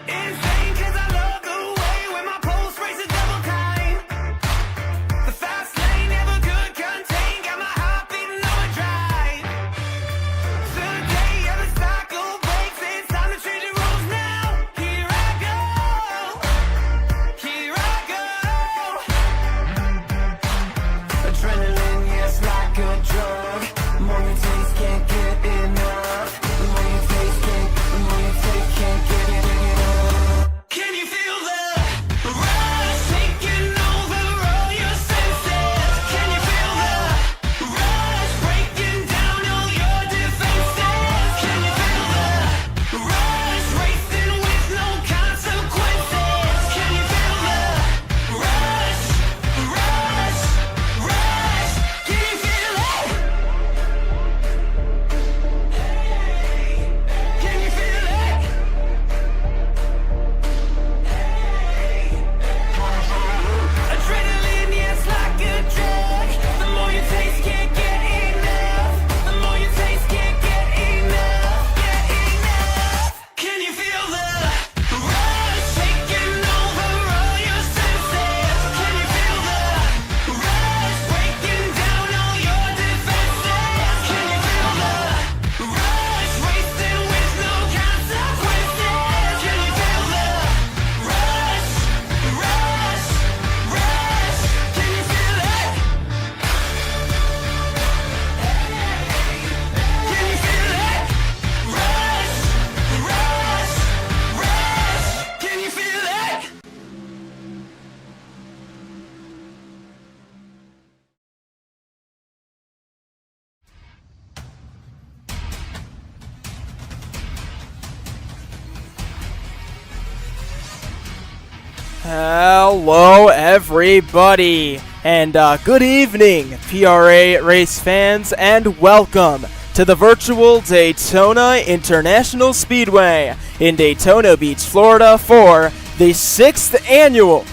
Insane 'cause I love the way when my pulse races double time. The fast lane never could contain, got my heart beating overdrive. The day of the cycle breaks, it's time to change the rules now. Here I go, here I go. Adrenaline, yes, like a drug. The more you taste, can't get enough. The more you taste, the more you taste, can't get enough. Can you feel the rush taking over all your senses? Can you feel the rush breaking down all your defenses? Can you feel the rush racing with no consequences? Can you feel the rush, rush, rush? Can you feel it? Can you feel it? Adrenaline, yes, like a drug. The more you taste, can't get enough. The more you taste, can't get enough. Get enough. Can you feel the rush taking over all your senses? Can you feel the rush breaking down all your defenses? Can you feel the rush racing with no consequences? Can you feel the rush, rush, rush? Can you feel it? Can you feel it? Rush, rush, rush. Can you feel it? Hello everybody, and good evening PRA race fans, and welcome to the virtual Daytona International Speedway in Daytona Beach, Florida for the 6th annual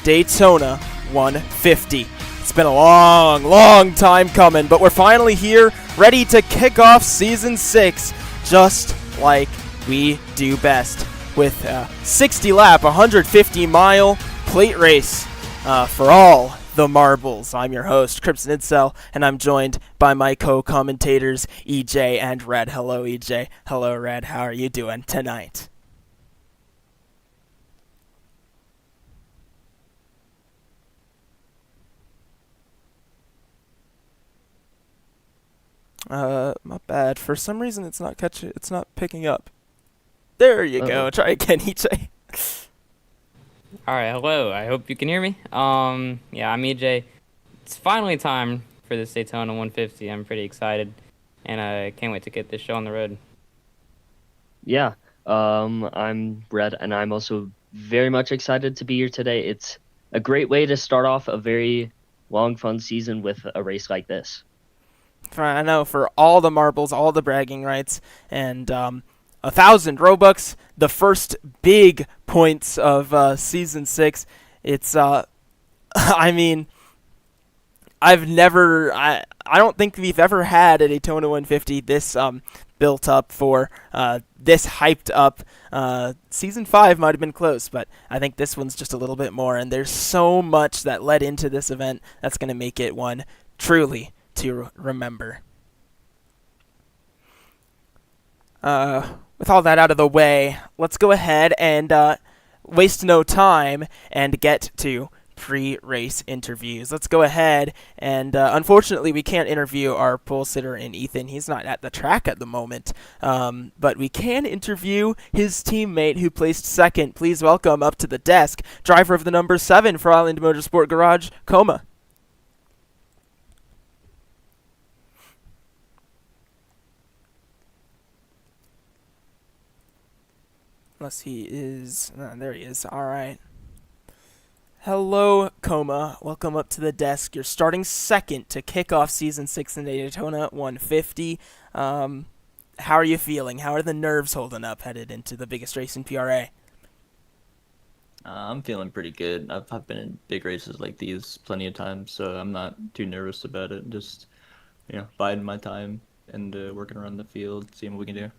Daytona 150. It's been a long time coming, but we're finally here, ready to kick off Season 6, just like we do best, with a 60-lap, 150-mile plate race for all the marbles. I'm your host, Crimson Incel, and I'm joined by my co-commentators, EJ and Red. Hello, EJ. Hello, Red. How are you doing tonight? My bad. For some reason, it's not picking up. There you go. Try again, EJ. All right, hello. I hope you can hear me. Yeah, I'm EJ. It's finally time for this Daytona 150. I'm pretty excited, and I can't wait to get this show on the road. Yeah, I'm Brett, and I'm also very much excited to be here today. It's a great way to start off a very long, fun season with a race like this. I know, for all the marbles, all the bragging rights, and 1,000 Robux, the first big points of Season 6. It's, I mean, I don't think we've ever had a Daytona 150 this built up for, this hyped up. Season 5 might have been close, but I think this one's just a little bit more, and there's so much that led into this event that's going to make it one truly to remember. With all that out of the way, let's go ahead and waste no time and get to pre-race interviews. Let's go ahead and unfortunately we can't interview our pole sitter in Ethan. He's not at the track at the moment, but we can interview his teammate who placed second. Please welcome up to the desk, driver of the number 7 for Island Motorsport Garage, Coma. Unless he is... there he is. All right. Hello, Coma. Welcome up to the desk. You're starting second to kick off Season 6 in Daytona 150. How are you feeling? How are the nerves holding up headed into the biggest race in PRA? I'm feeling pretty good. I've been in big races like these plenty of times, so I'm not too nervous about it. Just, biding my time and working around the field, seeing what we can do.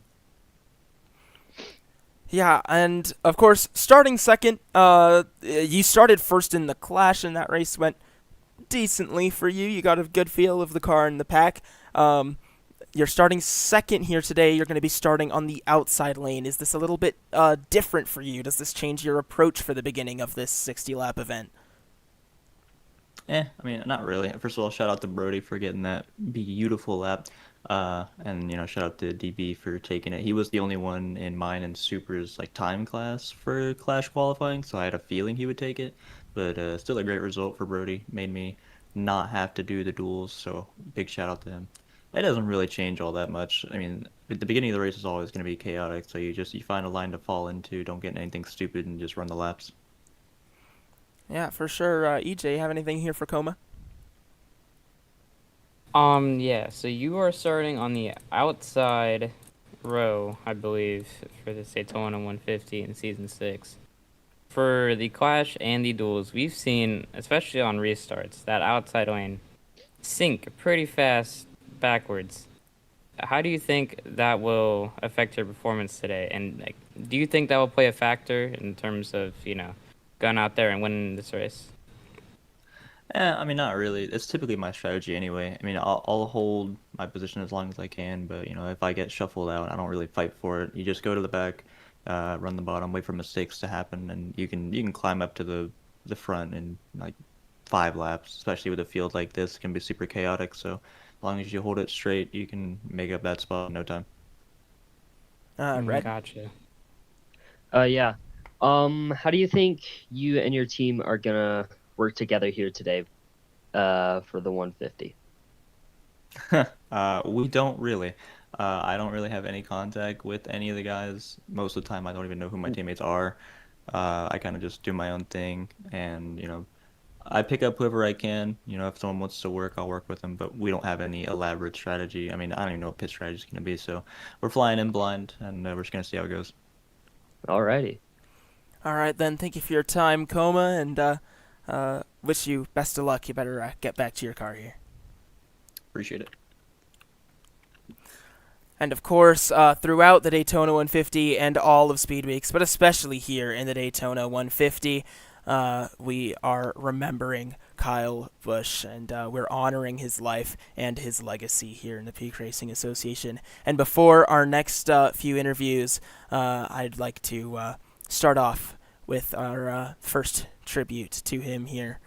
Yeah, and of course, starting second, you started first in the Clash, and that race went decently for you. You got a good feel of the car in the pack. You're starting second here today. You're going to be starting on the outside lane. Is this a little bit different for you? Does this change your approach for the beginning of this 60-lap event? I mean, not really. First of all, shout out to Brody for getting that beautiful lap. And shout out to DB for taking it. He was the only one in mine and Super's like time class for Clash qualifying, so I had a feeling he would take it. But still a great result for Brody. Made me not have to do the duels, so big shout out to him. It doesn't really change all that much. I mean, at the beginning of the race is always going to be chaotic, so you find a line to fall into, don't get in anything stupid, and just run the laps. Yeah, for sure. EJ, have anything here for Coma? Yeah, so you are starting on the outside row, I believe, for the Daytona 150 in Season 6. For the Clash and the duels, we've seen, especially on restarts, that outside lane sink pretty fast backwards. How do you think that will affect your performance today? And like, do you think that will play a factor in terms of, going out there and winning this race? I mean, not really. It's typically my strategy anyway. I mean, I'll hold my position as long as I can, but if I get shuffled out, I don't really fight for it. You just go to the back, run the bottom, wait for mistakes to happen, and you can climb up to the front in like 5 laps. Especially with a field like this, it can be super chaotic. So as long as you hold it straight, you can make up that spot in no time. Red? Gotcha. Yeah. How do you think you and your team are gonna work together here today, for the 150? We don't really. I don't really have any contact with any of the guys. Most of the time, I don't even know who my teammates are. I kind of just do my own thing, and I pick up whoever I can. If someone wants to work, I'll work with them. But we don't have any elaborate strategy. I mean, I don't even know what pit strategy is going to be. So we're flying in blind, and we're just going to see how it goes. Alrighty. All right, then. Thank you for your time, Coma, and wish you best of luck. You better get back to your car here. Appreciate it. And of course, throughout the Daytona 150 and all of Speed Weeks, but especially here in the Daytona 150, we are remembering Kyle Busch, and we're honoring his life and his legacy here in the Peak Racing Association. And before our next few interviews, I'd like to start off with our first tribute to him here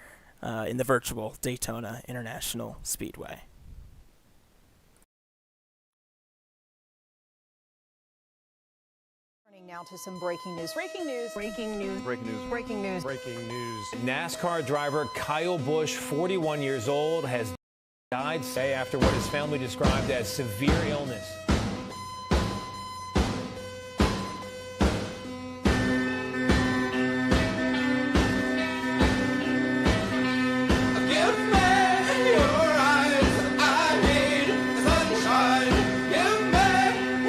in the virtual Daytona International Speedway. Now to some breaking news. Breaking news. Breaking news. Breaking news. Breaking news. Breaking news. NASCAR driver Kyle Busch, 41 years old, has died today after what his family described as severe illness. Give me your eyes, I need sunshine. Give me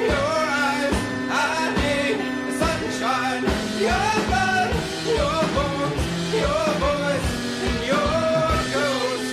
your eyes, I need sunshine. Your blood, your bones, your voice, and your ghost.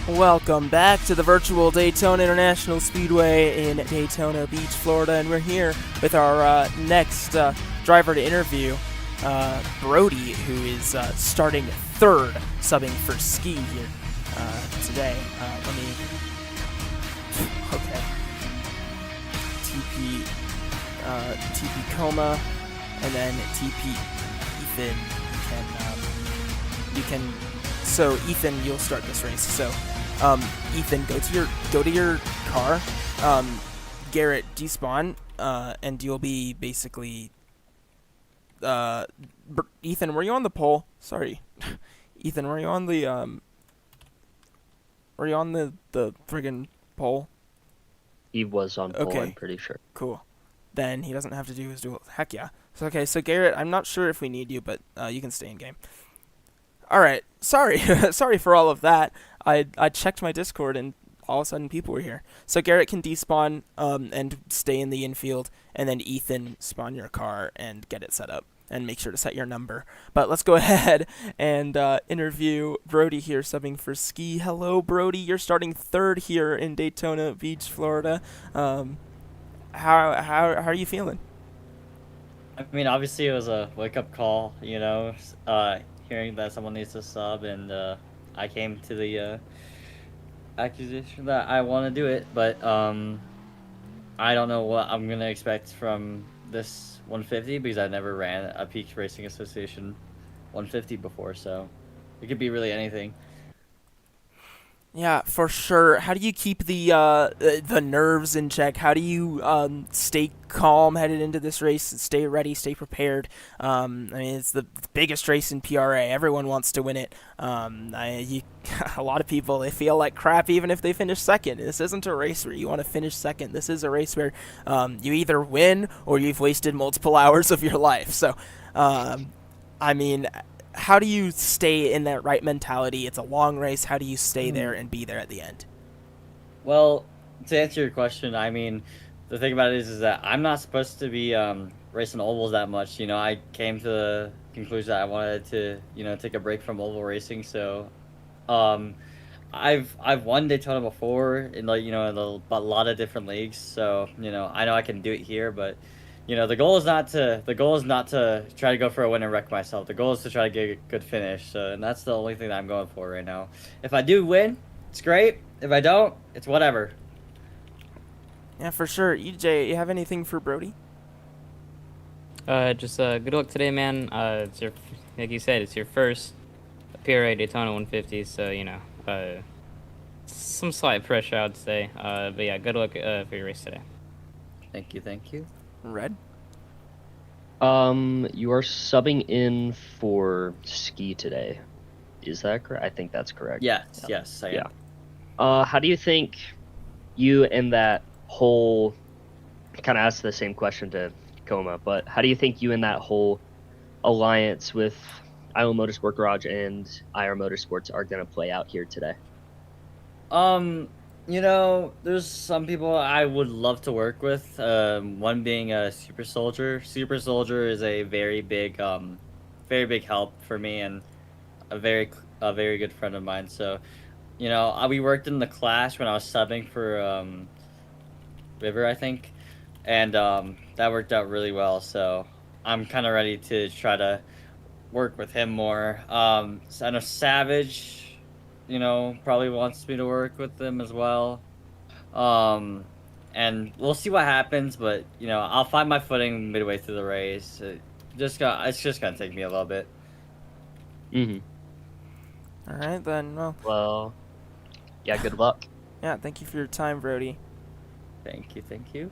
Welcome back to the virtual Daytona International Speedway in Daytona Beach, Florida, and we're here with our next driver to interview, Brody, who is starting third, subbing for Ski here today. Okay. TP Coma, and then TP Ethan. So Ethan, you'll start this race. So, Ethan, go to your car. Garrett, despawn, and you'll be basically. Ethan, were you on the pole? Sorry, Ethan, were you on the? Were you on the friggin' pole? He was on pole, Okay. I'm pretty sure. Cool. Then he doesn't have to do his duel. Heck yeah. So, okay, so Garrett, I'm not sure if we need you, but you can stay in game. All right. Sorry. Sorry for all of that. I checked my Discord and all of a sudden people were here. So Garrett can despawn and stay in the infield, and then Ethan spawn your car and get it set up. And make sure to set your number. But let's go ahead and interview Brody here, subbing for Ski. Hello, Brody. You're starting third here in Daytona Beach, Florida. How are you feeling? I mean, obviously it was a wake-up call, hearing that someone needs to sub, and I came to the accusation that I want to do it, but I don't know what I'm gonna expect from this 150 because I never ran a Peak Racing Association 150 before, so it could be really anything. Yeah, for sure. How do you keep the nerves in check? How do you stay calm headed into this race, stay ready, stay prepared? I mean, it's the biggest race in PRA. Everyone wants to win it. A lot of people, they feel like crap even if they finish second. This isn't a race where you want to finish second. This is a race where you either win or you've wasted multiple hours of your life. So, I mean, how do you stay in that right mentality? It's a long race. How do you stay there and be there at the end? Well, to answer your question, I mean, the thing about it is that I'm not supposed to be racing ovals that much. I came to the conclusion that I wanted to, take a break from oval racing. So, I've won Daytona before in in a lot of different leagues. So, I know I can do it here, but the goal is not to try to go for a win and wreck myself. The goal is to try to get a good finish. So, and that's the only thing that I'm going for right now. If I do win, it's great. If I don't, it's whatever. Yeah, for sure. EJ, you have anything for Brody? Just good luck today, man. It's your, like you said, it's your first PRA Daytona 150, so some slight pressure, I'd say. But yeah, good luck for your race today. Thank you. Red? You are subbing in for Ski today. Is that correct? I think that's correct. Yes, I am. Yeah. How do you think you and that whole, kind of asked the same question to Coma, but how do you think you and that whole alliance with IO Motorsport Garage and IR Motorsports are going to play out here today? There's some people I would love to work with. One being a Super Soldier. Super Soldier is a very big help for me and a very good friend of mine. So, we worked in the Clash when I was subbing for River, I think, and that worked out really well. So I'm kind of ready to try to work with him more. So I know Savage, probably wants me to work with them as well. And we'll see what happens, but I'll find my footing midway through the race. It's just gonna take me a little bit. All right, then. Well, yeah, good luck. Yeah, thank you for your time, Brody. Thank you.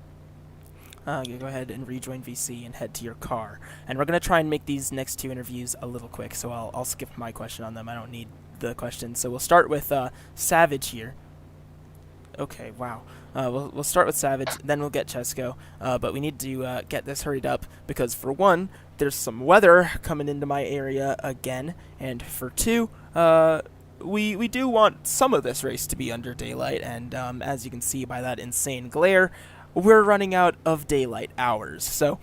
You go ahead and rejoin VC and head to your car. And we're going to try and make these next two interviews a little quick, so I'll skip my question on them. I don't need the question. So we'll start with Savage here. Okay, wow. We'll start with Savage, then we'll get Chesko. But we need to get this hurried up because, for one, there's some weather coming into my area again. And for two, we do want some of this race to be under daylight. And as you can see by that insane glare, we're running out of daylight hours. So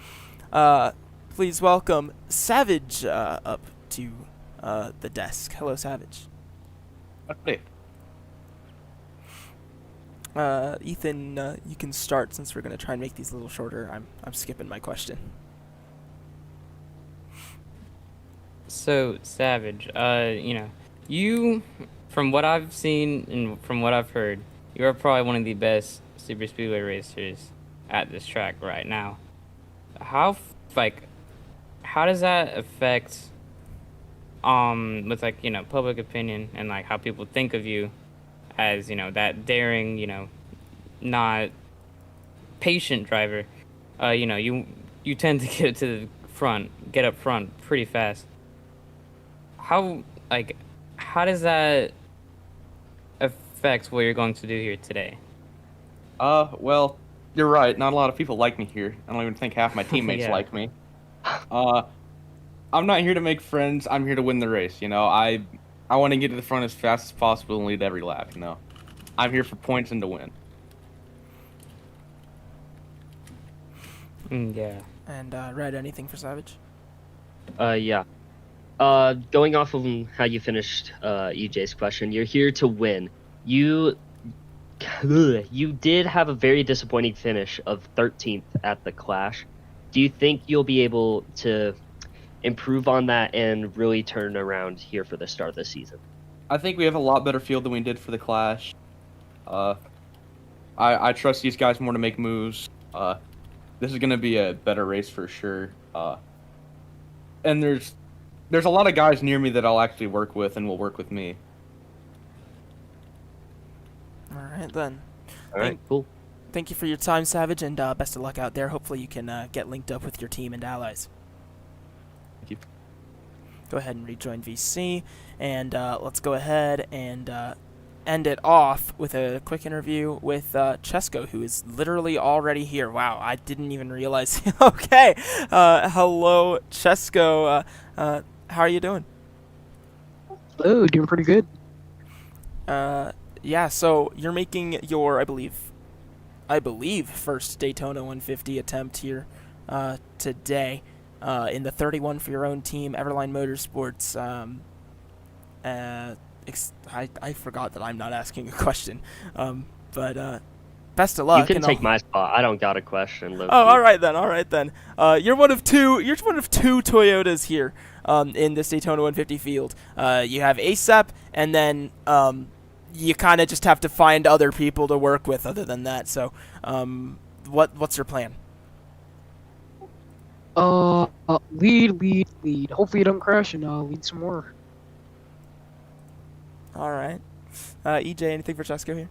please welcome Savage up to the desk. Hello, Savage. Okay. Ethan, you can start since we're going to try and make these a little shorter. I'm skipping my question. So, Savage, you, from what I've seen and from what I've heard, you are probably one of the best super speedway racers at this track right now. How does that affect, with public opinion and how people think of you as, that daring, not patient driver? You tend to get up front pretty fast. How does that affect what you're going to do here today? Well, you're right. Not a lot of people like me here. I don't even think half my teammates Yeah. like me. I'm not here to make friends. I'm here to win the race. I want to get to the front as fast as possible and lead every lap. I'm here for points and to win. Yeah. And Red, anything for Savage? Yeah. Going off of how you finished EJ's question, you're here to win. You did have a very disappointing finish of 13th at the Clash. Do you think you'll be able to improve on that and really turn around here for the start of the season? I think we have a lot better field than we did for the Clash. I trust these guys more to make moves. This is going to be a better race for sure. And there's a lot of guys near me that I'll actually work with and will work with me. All right, then. All right, cool. Thank you for your time, Savage, and best of luck out there. Hopefully you can get linked up with your team and allies. Thank you. Go ahead and rejoin VC, and let's go ahead and end it off with a quick interview with Chesko, who is literally already here. Wow, I didn't even realize. Okay, hello, Chesko. How are you doing? Hello, doing pretty good. Yeah, so you're making your, I believe, first Daytona 150 attempt here today in the 31 for your own team, Everline Motorsports. I forgot that I'm not asking a question, but best of luck. You can take my spot. I don't got a question, Loki. Oh, all right then. You're one of two Toyotas here in this Daytona 150 field. You have ASAP, and then you kind of just have to find other people to work with other than that. So, what's your plan? Lead. Hopefully you don't crash and lead some more. All right. EJ, anything for Chesko here?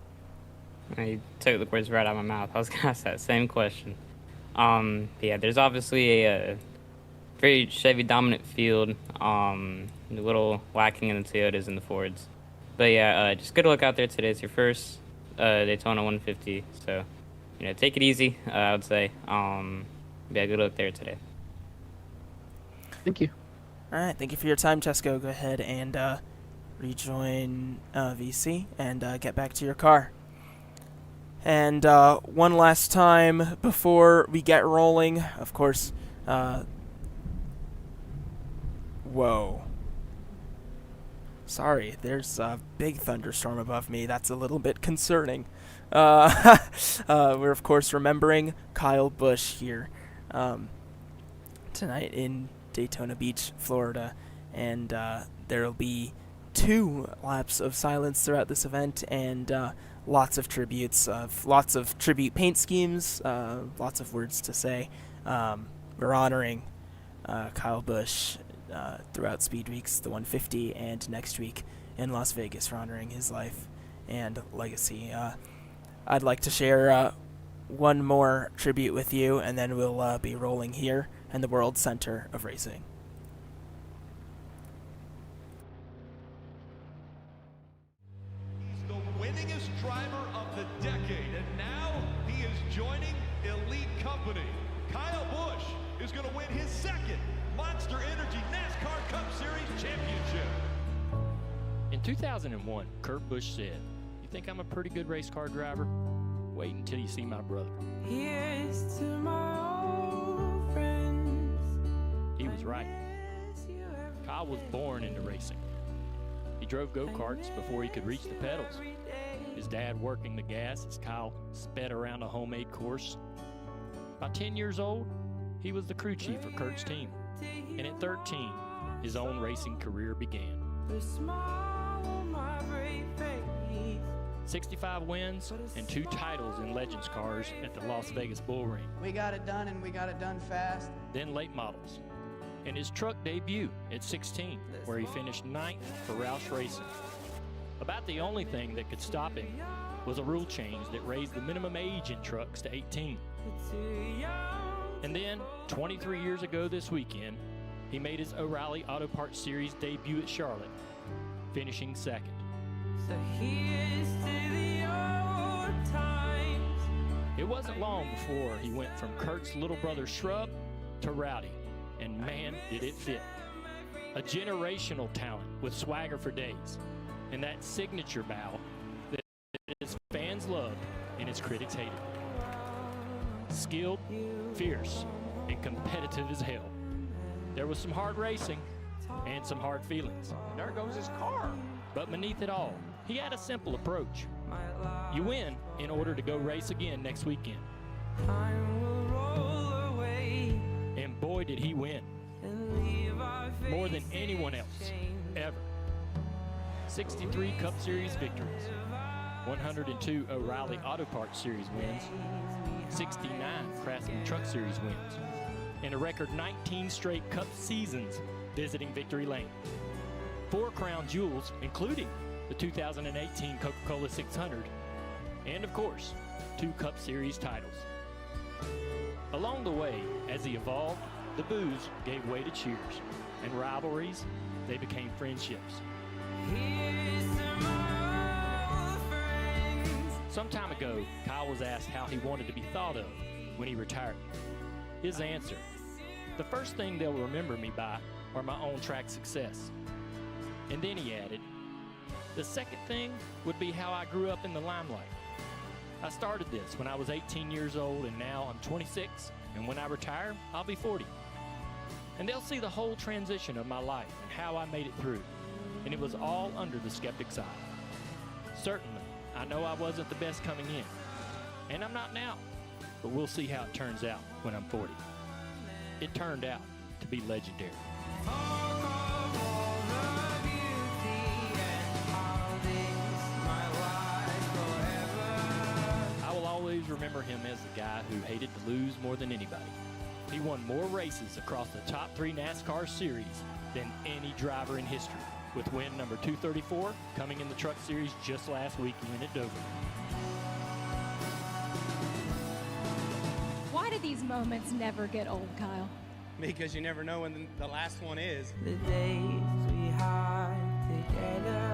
You took the words right out of my mouth. I was gonna ask that same question. Yeah, there's obviously a very Chevy dominant field. A little lacking in the Toyotas and the Fords. But yeah, just good luck out there today. It's your first Daytona 150, so take it easy. I would say. Yeah, good luck there today. Thank you. All right. Thank you for your time, Chesko. Go ahead and rejoin VC and get back to your car. And one last time before we get rolling, of course. Whoa. Sorry, there's a big thunderstorm above me. That's a little bit concerning. We're, of course, remembering Kyle Busch here tonight in Daytona Beach, Florida. And there will be 2 laps of silence throughout this event, and lots of tributes, lots of tribute paint schemes, lots of words to say. We're honoring Kyle Busch throughout Speed Weeks, the 150, and next week in Las Vegas, we're honoring his life and legacy. I'd like to share one more tribute with you, and then we'll be rolling here in the World Center of Racing. He's the winningest driver of the decade, and now he is joining elite company. Kyle Busch is going to win his second Monster Energy NASCAR Cup Series championship. In 2001, Kurt Busch said, "You think I'm a pretty good race car driver? Wait until you see my brother." Here's to my old friends. He was right. Kyle was born into racing. He drove go-karts before he could reach the pedals. His dad working the gas as Kyle sped around a homemade course. By 10 years old, he was the crew chief for Kurt's team. And at 13, his own racing career began. 65 wins and 2 titles in Legends cars at the Las Vegas Bull Ring. We got it done, and we got it done fast. Then late models. And his truck debut at 16, where he finished 9th for Roush Racing. About the only thing that could stop him was a rule change that raised the minimum age in trucks to 18. And then, 23 years ago this weekend, he made his O'Reilly Auto Parts Series debut at Charlotte, finishing 2nd. So here's to the old times It wasn't long before he went from Kurt's little brother Shrub to Rowdy, and man, did it fit. A generational talent with swagger for days, and that signature bow that his fans loved and his critics hated. Skilled, fierce, and competitive as hell. There was some hard racing and some hard feelings. There goes his car. But beneath it all, he had a simple approach. You win in order to go race again next weekend. And boy, did he win. More than anyone else, ever. 63 Cup Series victories, 102 O'Reilly Auto Parts Series wins, 69 Craftsman Truck Series wins, and a record 19 straight Cup seasons visiting Victory Lane. 4 crown jewels, including the 2018 Coca-Cola 600, and of course, 2 Cup Series titles. Along the way, as he evolved, the boos gave way to cheers, and rivalries, they became friendships. Some time ago, Kyle was asked how he wanted to be thought of when he retired. His answer, the first thing they'll remember me by are my on-track success. And then he added, the second thing would be how I grew up in the limelight. I started this when I was 18 years old, and now I'm 26, and when I retire, I'll be 40. And they'll see the whole transition of my life and how I made it through. And it was all under the skeptic's eye. Certainly, I know I wasn't the best coming in, and I'm not now, but we'll see how it turns out when I'm 40. It turned out to be legendary. I will always remember him as the guy who hated to lose more than anybody. He won more races across the top 3 NASCAR series than any driver in history, with win number 234 coming in the Truck Series just last weekend at Dover. Why do these moments never get old, Kyle? Because you never know when the last one is. The days we had together.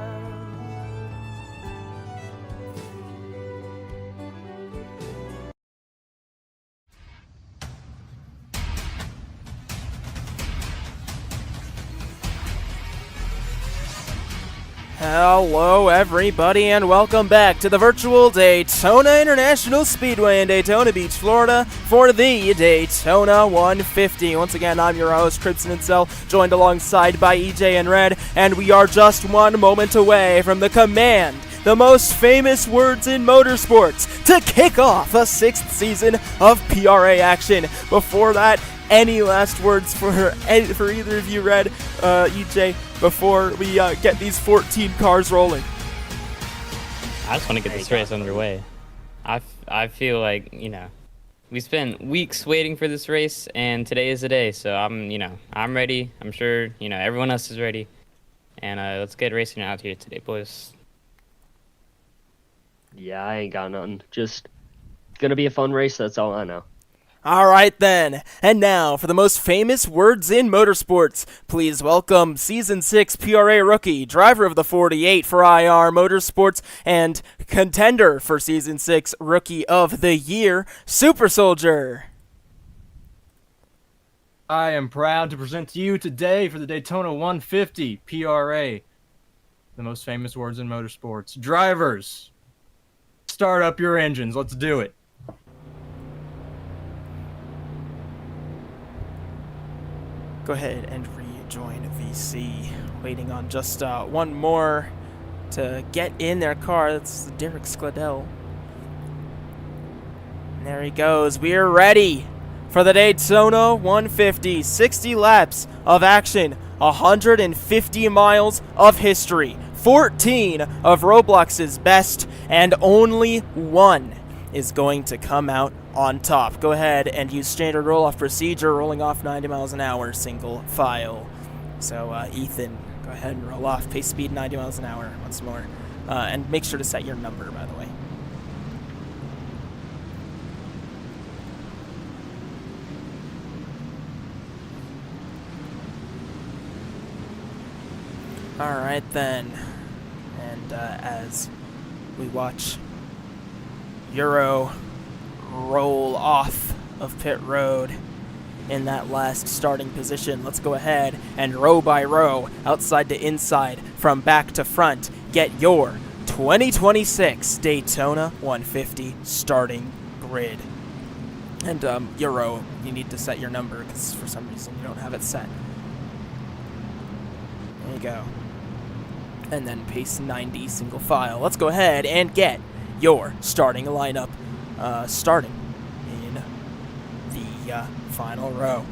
Hello everybody and welcome back to the virtual Daytona International Speedway in Daytona Beach, Florida for the Daytona 150. Once again, I'm your host, Cribson and Cell, joined alongside by EJ and Red, and we are just one moment away from the command, the most famous words in motorsports, to kick off a 6th season of PRA action. Before that, any last words for either of you, Red, EJ, before we get these 14 cars rolling? I just want to get this race underway. I feel like, we spent weeks waiting for this race, and today is the day. So I'm ready. I'm sure, everyone else is ready. And let's get racing out here today, boys. Yeah, I ain't got nothing. Just gonna be a fun race, that's all I know. Alright then, and now for the most famous words in motorsports, please welcome Season 6 PRA rookie, driver of the 48 for IR Motorsports, and contender for Season 6 Rookie of the Year, Super Soldier. I am proud to present to you today for the Daytona 150 PRA, the most famous words in motorsports. Drivers, start up your engines, let's do it. Go ahead and rejoin VC. Waiting on just one more to get in their car. That's Derek Skladell. And there he goes. We are ready for the Daytona 150. 60 laps of action. 150 miles of history. 14 of Roblox's best. And only one is going to come out on top. Go ahead and use standard roll-off procedure, rolling off 90 miles an hour, single file. So, Ethan, go ahead and roll off. Pace speed 90 miles an hour once more. And make sure to set your number, by the way. Alright then. And as we watch Euro roll off of pit road in that last starting position. Let's go ahead and row by row, outside to inside, from back to front, get your 2026 Daytona 150 starting grid. And Euro, you need to set your number because for some reason you don't have it set. There you go. And then pace 90 single file. Let's go ahead and get your starting lineup starting in the final row.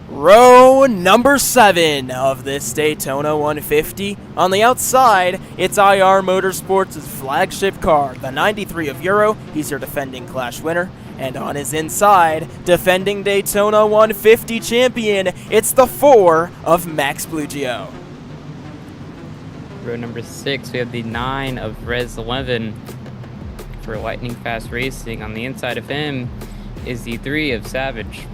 Row number 7 of this Daytona 150. On the outside, it's IR Motorsports' flagship car, the 93 of Euro. He's your defending Clash winner. And on his inside, defending Daytona 150 champion, it's the 4 of Max Blugio. Row number 6, we have the 9 of Res 11 for Lightning Fast Racing. On the inside of him is the 3 of Savage.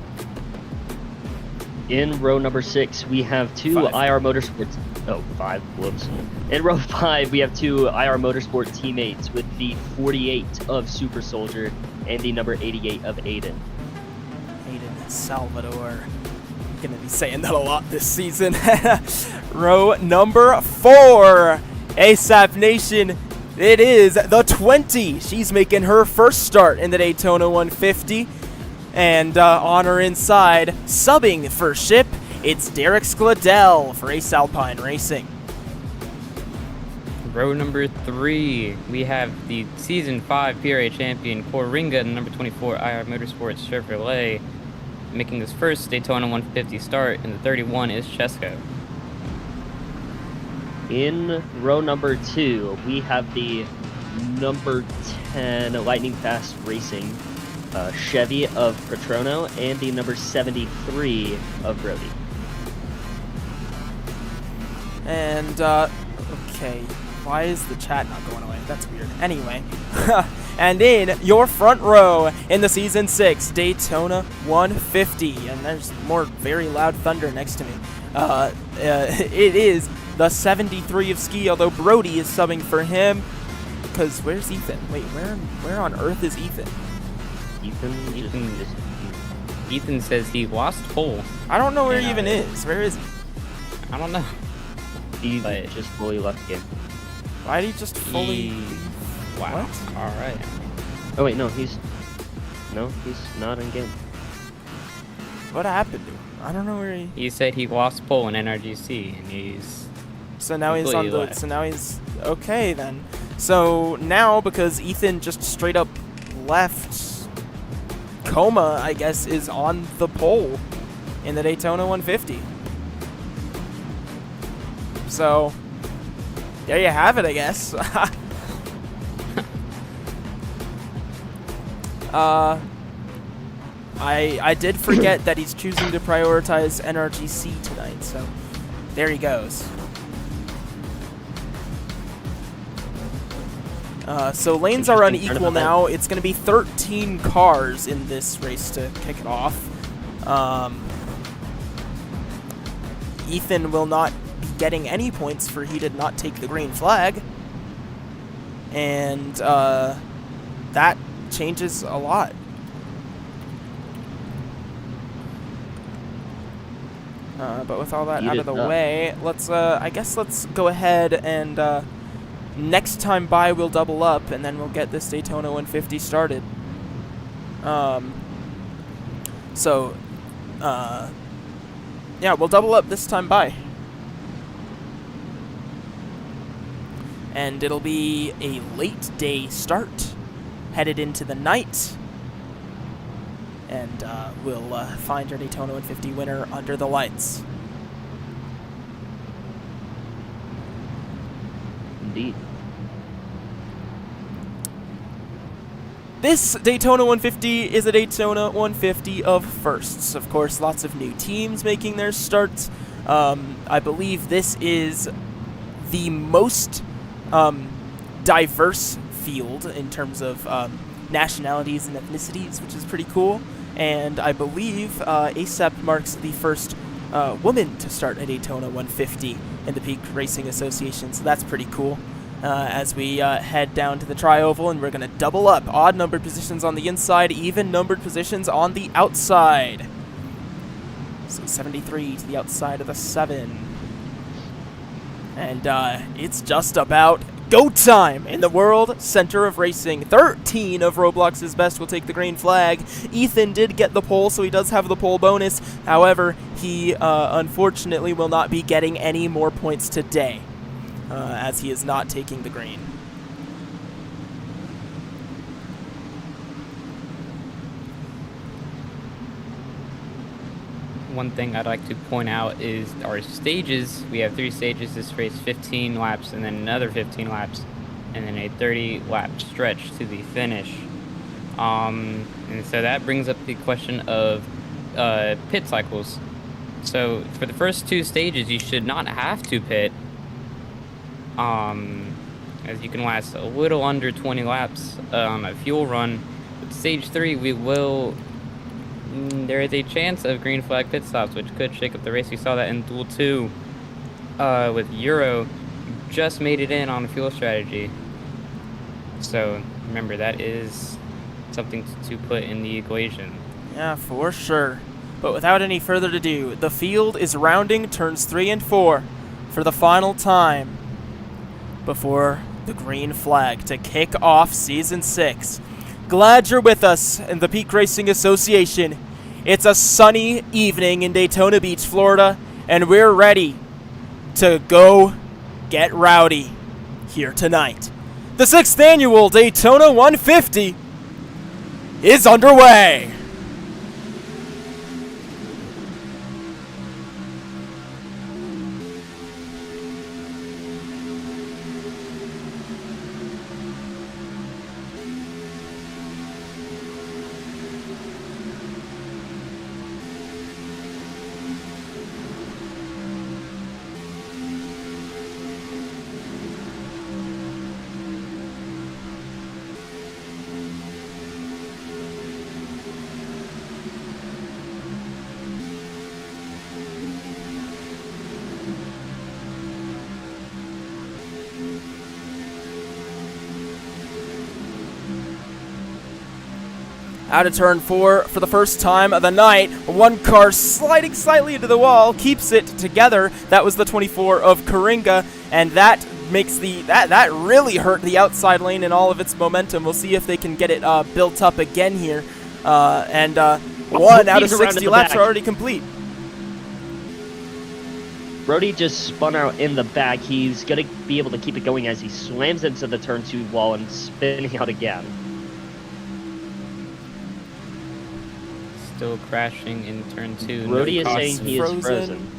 In row number 6, we have 2 IR Motorsports. Oh, 5. Whoops. In row 5, we have 2 IR Motorsport teammates with the 48 of Super Soldier and the number 88 of Aiden. Aiden Salvador. I'm going to be saying that a lot this season. Row number 4, ASAP Nation. It is the 20. She's making her first start in the Daytona 150. And on her inside, subbing for Ship, it's Derek Skladel for Ace Alpine Racing. Row number 3, we have the Season 5 PRA champion, Koringa, and number 24 IR Motorsports Chevrolet, making his first Daytona 150 start, and the 31 is Chesko. In row number 2, we have the number 10 Lightning Fast Racing Chevy of Patrono and the number 73 of Brody. And, okay, why is the chat not going away? That's weird. Anyway, and in your front row in the Season 6 Daytona 150, and there's more very loud thunder next to me, it is the 73 of Ski, although Brody is subbing for him, because where's Ethan? Wait, where on earth is Ethan? Ethan says he lost pole. I don't know where he even is. Where is he? I don't know. He just fully left the game. Why did he just fully... Wow. What? Alright. Oh wait, no, he's not in game. What happened to him? I don't know where he... He said he lost pole in NRGC, and he's... So now he's on the... Left. So now he's... Okay, then. So now, because Ethan just straight up left... Coma, I guess, is on the pole in the Daytona 150. So, there you have it, I guess. I did forget that he's choosing to prioritize NRGC tonight, so there he goes. So lanes are unequal now. It's going to be 13 cars in this race to kick it off. Ethan will not be getting any points for he did not take the green flag. And that changes a lot. But with all that out of the way, let's I guess let's go ahead and next time by we'll double up and then we'll get this Daytona 150 started. Yeah, we'll double up this time by. And it'll be a late day start, headed into the night. And we'll find our Daytona 150 winner under the lights. Indeed. This Daytona 150 is a Daytona 150 of firsts. Of course, lots of new teams making their starts. I believe this is the most diverse field in terms of nationalities and ethnicities, which is pretty cool. And I believe ASAP marks the first woman to start a Daytona 150 in the Peak Racing Association, so that's pretty cool. as we head down to the tri-oval, and we're going to double up odd numbered positions on the inside, even numbered positions on the outside. So 73 to the outside of the 7. And it's just about go time in the World Center of Racing. 13 of Roblox's best will take the green flag. Ethan did get the pole, so he does have the pole bonus. However, he unfortunately will not be getting any more points today, as he is not taking the green. One thing I'd like to point out is our stages. We have 3 stages this race, 15 laps, and then another 15 laps, and then a 30-lap stretch to the finish. And so that brings up the question of pit cycles. So for the first 2 stages, you should not have to pit, as you can last a little under 20 laps on a fuel run. With stage 3, we will... there is a chance of green flag pit stops, which could shake up the race. We saw that in Duel 2 with Euro. Just made it in on fuel strategy. So remember, that is something to put in the equation. Yeah, for sure. But without any further ado, the field is rounding turns 3 and 4 for the final time before the green flag to kick off Season 6. Glad you're with us in the Peak Racing Association. It's a sunny evening in Daytona Beach, Florida, and we're ready to go get rowdy here tonight. The 6th annual Daytona 150 is underway. Out of turn 4 for the first time of the night. One car sliding slightly into the wall, keeps it together. That was the 24 of Coringa, and that makes that really hurt the outside lane and all of its momentum. We'll see if they can get it built up again here. One out of 60 laps are already complete. Brody just spun out in the back. He's going to be able to keep it going as he slams into the turn 2 wall and spinning out again. Still crashing in turn 2. Brody is saying he is frozen.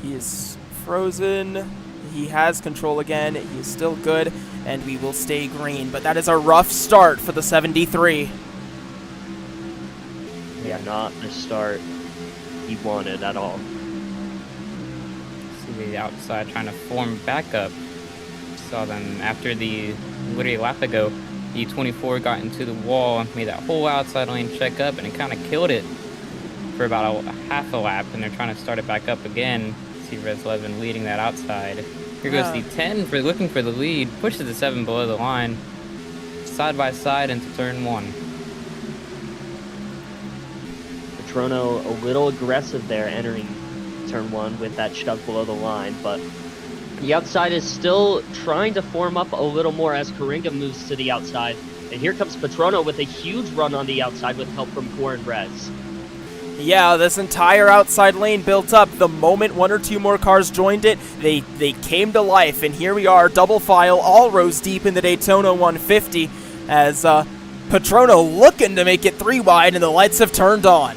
He is frozen. He has control again. He is still good, and we will stay green. But that is a rough start for the 73. Yeah, not the start he wanted at all. See the outside trying to form back up. Saw them after the literally a lap ago. The 24 got into the wall, made that whole outside lane check up, and it kind of killed it for about a half a lap, and they're trying to start it back up again. See Res 11 leading that outside. Here goes the 10 for looking for the lead, pushes the 7 below the line, side by side into turn 1. Patrono a little aggressive there entering turn 1 with that shove below the line, but the outside is still trying to form up a little more as Coringa moves to the outside. And here comes Patrono with a huge run on the outside with help from Core and Rez. Yeah, this entire outside lane built up. The moment 1 or 2 more cars joined it, they came to life. And here we are, double file, all rows deep in the Daytona 150, as Patrono looking to make it 3 wide, and the lights have turned on.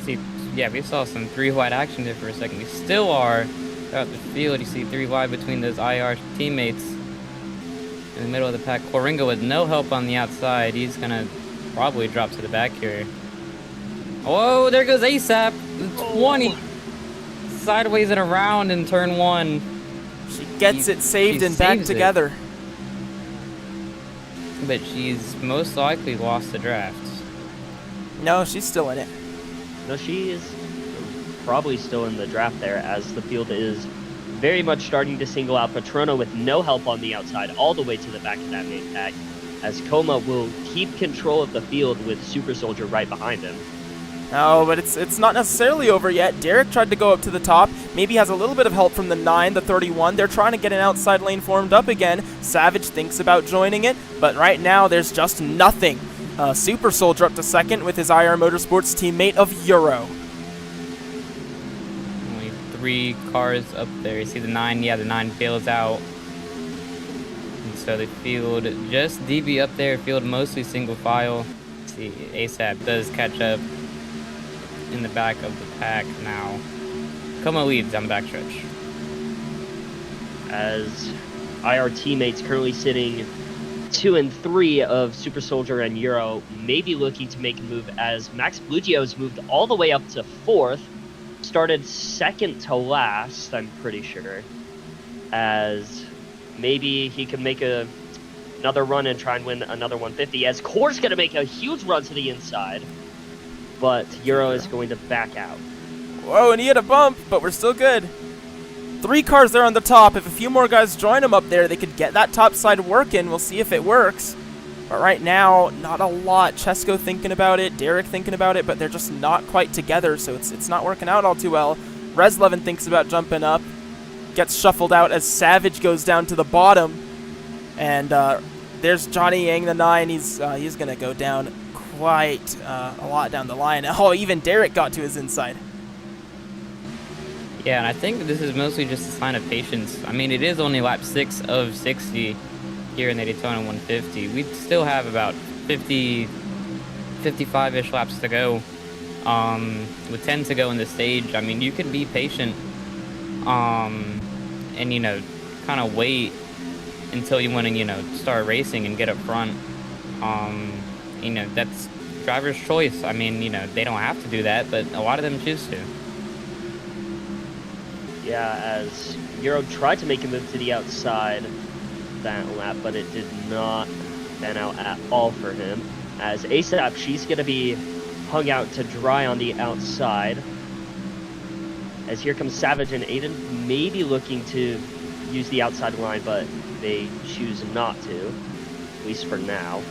See, yeah, we saw some 3 wide action there for a second. We still are throughout the field. You see 3 wide between those IR teammates. In the middle of the pack, Coringa with no help on the outside. He's gonna probably drop to the back here. Oh, there goes ASAP. 20. Sideways and around in turn 1. She gets it saved and back together. But she's most likely lost the draft. No, she's still in it. No, she is probably still in the draft there, as the field is very much starting to single out Patrono with no help on the outside all the way to the back of that main pack, as Coma will keep control of the field with Super Soldier right behind him. Oh, but it's not necessarily over yet. Derek tried to go up to the top. Maybe has a little bit of help from the 9, the 31. They're trying to get an outside lane formed up again. Savage thinks about joining it, but right now there's just nothing. Super Soldier up to second with his IR Motorsports teammate of Euro. Only 3 cars up there. You see the 9? Yeah, the 9 bails out. And so the field, just DB up there, field mostly single file. See, ASAP does catch up in the back of the pack now. Como leads on the backstretch. As IR teammates currently sitting 2 and 3 of Super Soldier and Euro, maybe looking to make a move, as Max Blugio's moved all the way up to 4th, started second to last, I'm pretty sure, as maybe he could make another run and try and win another 150, as Core's going to make a huge run to the inside, but Euro is going to back out. Whoa, and he hit a bump, but we're still good. 3 cars there on the top. If a few more guys join him up there, they could get that top side working. We'll see if it works. But right now, not a lot. Chesko thinking about it, Derek thinking about it, but they're just not quite together, so it's not working out all too well. Reslevin thinks about jumping up, gets shuffled out as Savage goes down to the bottom. And there's Johnny Yang, the 9. He's going to go down quite a lot down the line. Oh, even Derek got to his inside. Yeah, and I think this is mostly just a sign of patience. I mean, it is only lap 6 of 60 here in the Daytona 150. We still have about 50, 55-ish laps to go. With 10 to go in the stage, I mean, you can be patient and, you know, kind of wait until you want to, you know, start racing and get up front. You know, that's driver's choice. I mean, you know, they don't have to do that, but a lot of them choose to. Yeah, as Euro tried to make a move to the outside that lap, but it did not pan out at all for him. As ASAP, she's going to be hung out to dry on the outside. As here comes Savage and Aiden, maybe looking to use the outside line, but they choose not to, at least for now.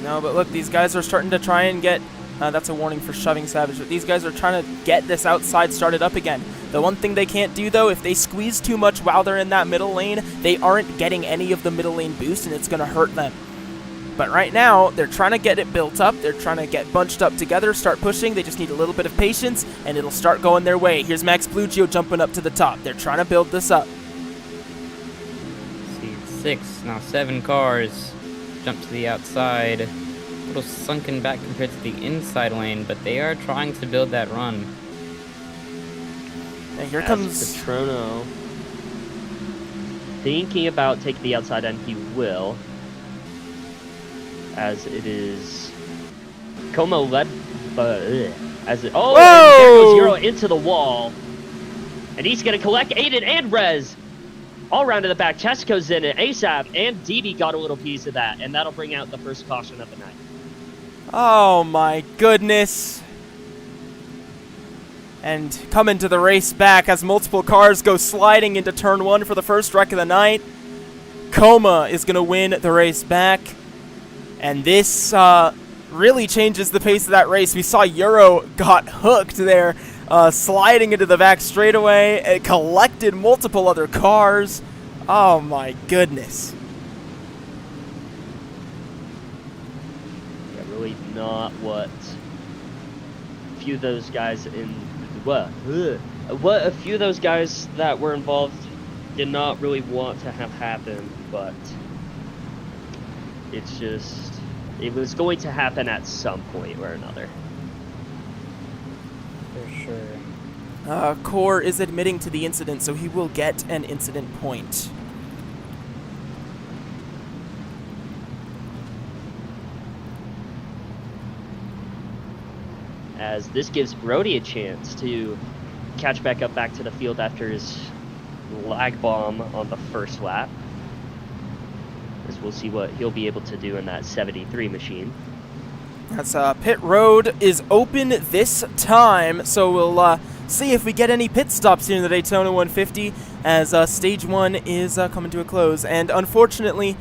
No, but look, these guys are starting to try and get... that's a warning for shoving Savage. But these guys are trying to get this outside started up again. The one thing they can't do, though, if they squeeze too much while they're in that middle lane, they aren't getting any of the middle lane boost, and it's going to hurt them. But right now, they're trying to get it built up. They're trying to get bunched up together, start pushing. They just need a little bit of patience, and it'll start going their way. Here's Max Blugio jumping up to the top. They're trying to build this up. See, 6, now 7 cars jump to the outside. A little sunken back compared to the inside lane, but they are trying to build that run. And here comes Patrono thinking about taking the outside, and he will, as it is Como led, as it, oh, and there goes Euro into the wall, and he's gonna collect Aiden and Rez all around to the back. Chesko's in it, ASAP and DB got a little piece of that, and that'll bring out the first caution of the night. Oh my goodness. And coming to the race back as multiple cars go sliding into turn 1 for the first wreck of the night. Coma is going to win the race back. And this really changes the pace of that race. We saw Euro got hooked there, sliding into the back straightaway. It collected multiple other cars. Oh my goodness. Yeah, really not what a few of those guys a few of those guys that were involved did not really want to have happen, but it's just, it was going to happen at some point or another. For sure. Core is admitting to the incident, so he will get an incident point. As this gives Brody a chance to catch back up back to the field after his lag bomb on the first lap. As we'll see what he'll be able to do in that 73 machine. As pit road is open this time, so we'll see if we get any pit stops here in the Daytona 150 as stage 1 is coming to a close. And unfortunately,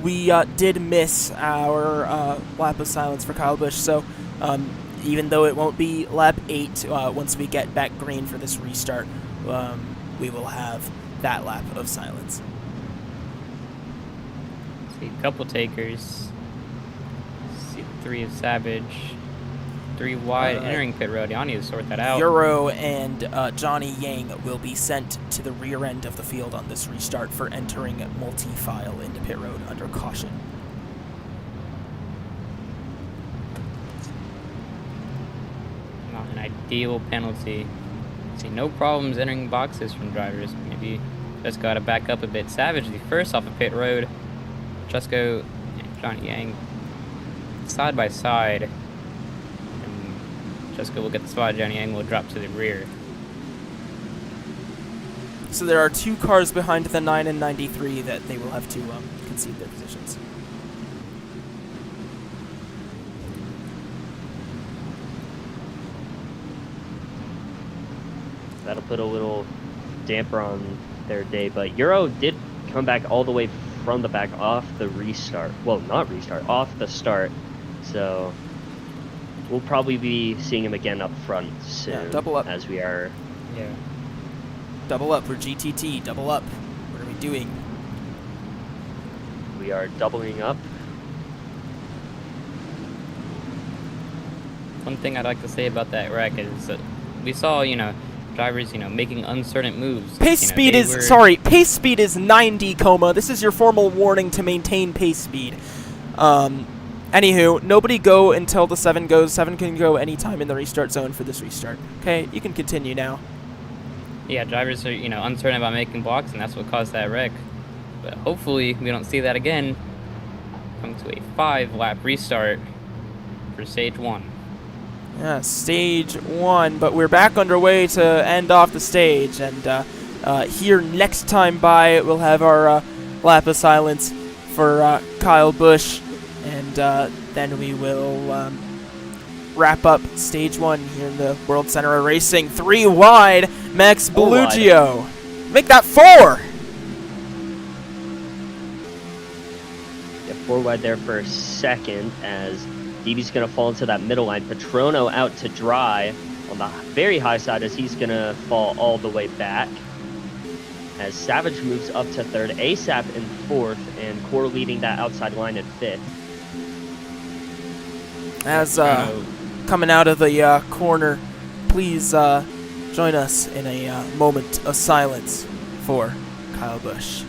we did miss our lap of silence for Kyle Busch, so even though it won't be lap 8, once we get back green for this restart, we will have that lap of silence. See a couple takers. See 3 of Savage. 3 wide entering pit road. I need to sort that out. Euro and Johnny Yang will be sent to the rear end of the field on this restart for entering multi-file into pit road under caution. Not an ideal penalty. See no problems entering boxes from drivers. Maybe just got to back up a bit. Savage the first off of pit road. Jusko and Johnny Yang side by side. Jusko will get the spot. Johnny Yang will drop to the rear. So there are 2 cars behind the 9 and 93 that they will have to concede their positions. That'll put a little damper on their day, but Euro did come back all the way from the back off the restart. Well, not restart, off the start. So we'll probably be seeing him again up front soon. Yeah, double up. As we are. Yeah. Double up for GTT, double up. What are we doing? We are doubling up. One thing I'd like to say about that wreck is that we saw, drivers, making uncertain moves. Pace speed is 90, Coma. This is your formal warning to maintain pace speed. Anywho, nobody go until the 7 goes. 7 can go anytime in the restart zone for this restart. Okay, you can continue now. Yeah, drivers are, uncertain about making blocks, and that's what caused that wreck. But hopefully we don't see that again. Coming to a 5-lap restart for stage 1. Yeah, stage 1, but we're back underway to end off the stage, and here next time by we'll have our lap of silence for Kyle Busch, and then we will wrap up stage 1 here in the World Center of Racing. 3 wide, Max Bellugio. Make that 4! Yeah, 4 wide there for a second as DB's going to fall into that middle line. Patrono out to dry on the very high side as he's going to fall all the way back. As Savage moves up to 3rd, ASAP in 4th, and Core leading that outside line in 5th. As coming out of the corner, please join us in a moment of silence for Kyle Busch.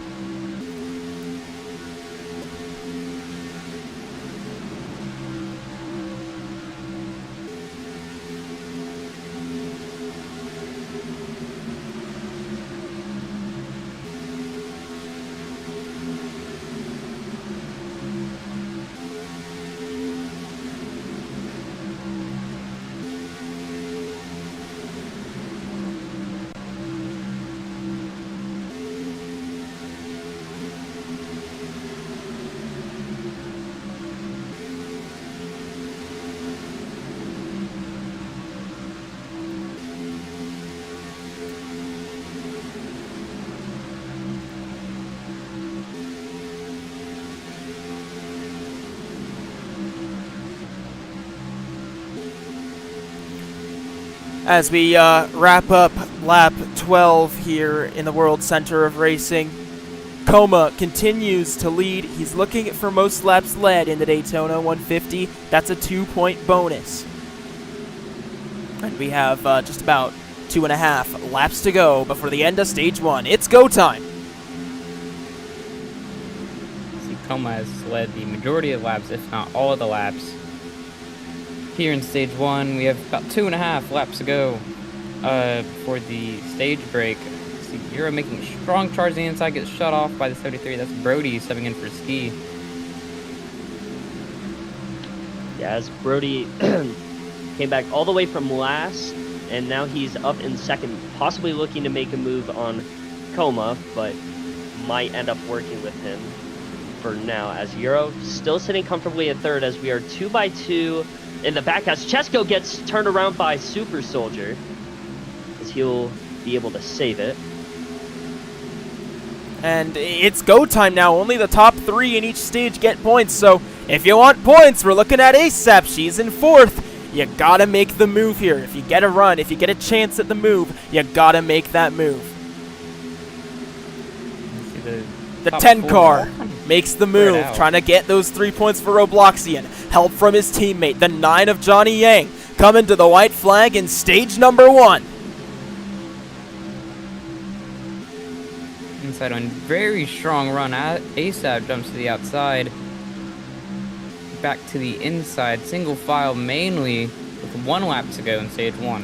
As we wrap up lap 12 here in the World Center of Racing, Coma continues to lead. He's looking for most laps led in the Daytona 150. That's a 2-point bonus. And we have just about 2.5 laps to go before the end of stage 1. It's go time. See, Coma has led the majority of laps, if not all of the laps. Here in stage 1, we have about 2.5 laps to go for the stage break. See, Euro making a strong charge on the inside, gets shut off by the 73. That's Brody stepping in for Ski. Yeah, as Brody came back all the way from last, and now he's up in 2nd, possibly looking to make a move on Coma, but might end up working with him. for now, as Euro still sitting comfortably at third as we are 2x2 in the back as Chesko gets turned around by Super Soldier, as he'll be able to save it. And it's go time now. Only the top 3 in each stage get points. So if you want points, we're looking at ASAP. She's in 4th. You gotta make the move here. If you get a run, if you get a chance at the move, you gotta make that move. The 10 car makes the move, trying to get those 3 points for Robloxian. Help from his teammate, the 9 of Johnny Yang, coming to the white flag in stage number 1. Inside on very strong run. ASAP jumps to the outside. Back to the inside. Single file mainly with 1 lap to go in stage 1.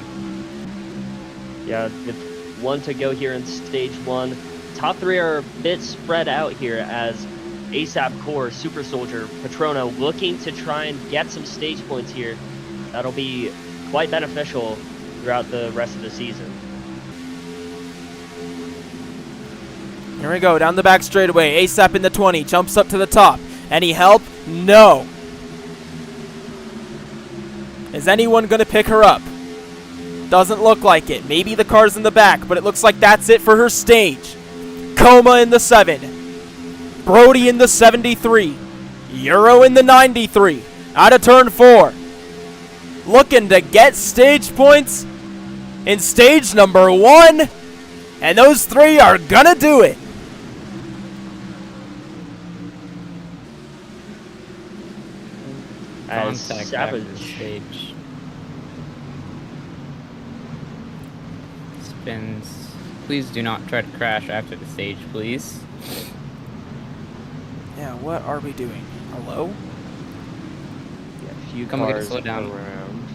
Yeah, with 1 to go here in stage 1. Top 3 are a bit spread out here as ASAP Core, Super Soldier, Patrona looking to try and get some stage points here. That'll be quite beneficial throughout the rest of the season. Here we go, down the back straightaway. ASAP in the 20, jumps up to the top. Any help? No. Is anyone going to pick her up? Doesn't look like it. Maybe the car's in the back, but it looks like that's it for her stage. Coma in the 7. Brody in the 73. Euro in the 93. Out of turn 4. Looking to get stage points in stage number 1. And those 3 are gonna do it. As Contact Savage after stage. Spins. Please do not try to crash after the stage, please. Yeah, what are we doing? Hello? Yeah, a few Come, we gotta cars slow down. around.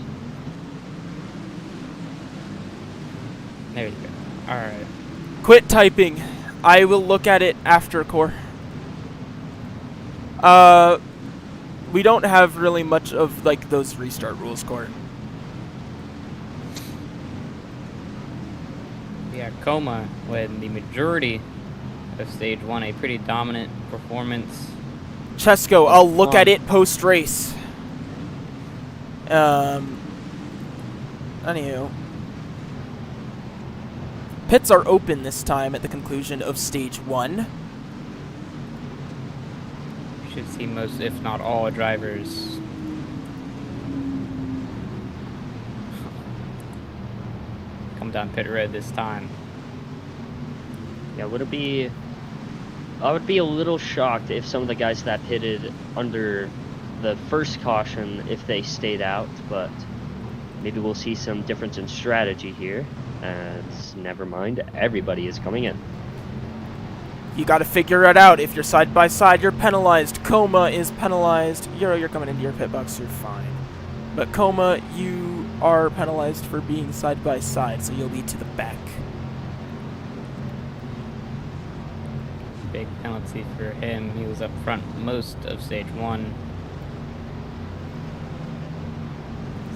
There you go. Alright. Quit typing. I will look at it after core. We don't have really much of like those restart rules, core. Yeah, Coma with the majority of stage 1, a pretty dominant performance. Chesko, I'll look at it post-race. Anywho. Pits are open this time at the conclusion of stage 1. Should see most, if not all, drivers come down pit road this time. Yeah, would it be... I would be a little shocked if some of the guys that pitted under the first caution, if they stayed out, but maybe we'll see some difference in strategy here. Never mind, everybody is coming in. You gotta figure it out. If you're side by side, you're penalized. Coma is penalized. Euro, you're coming into your pit box, you're fine. But Coma, you are penalized for being side by side, so you'll be to the back. Big penalty for him. He was up front most of stage 1.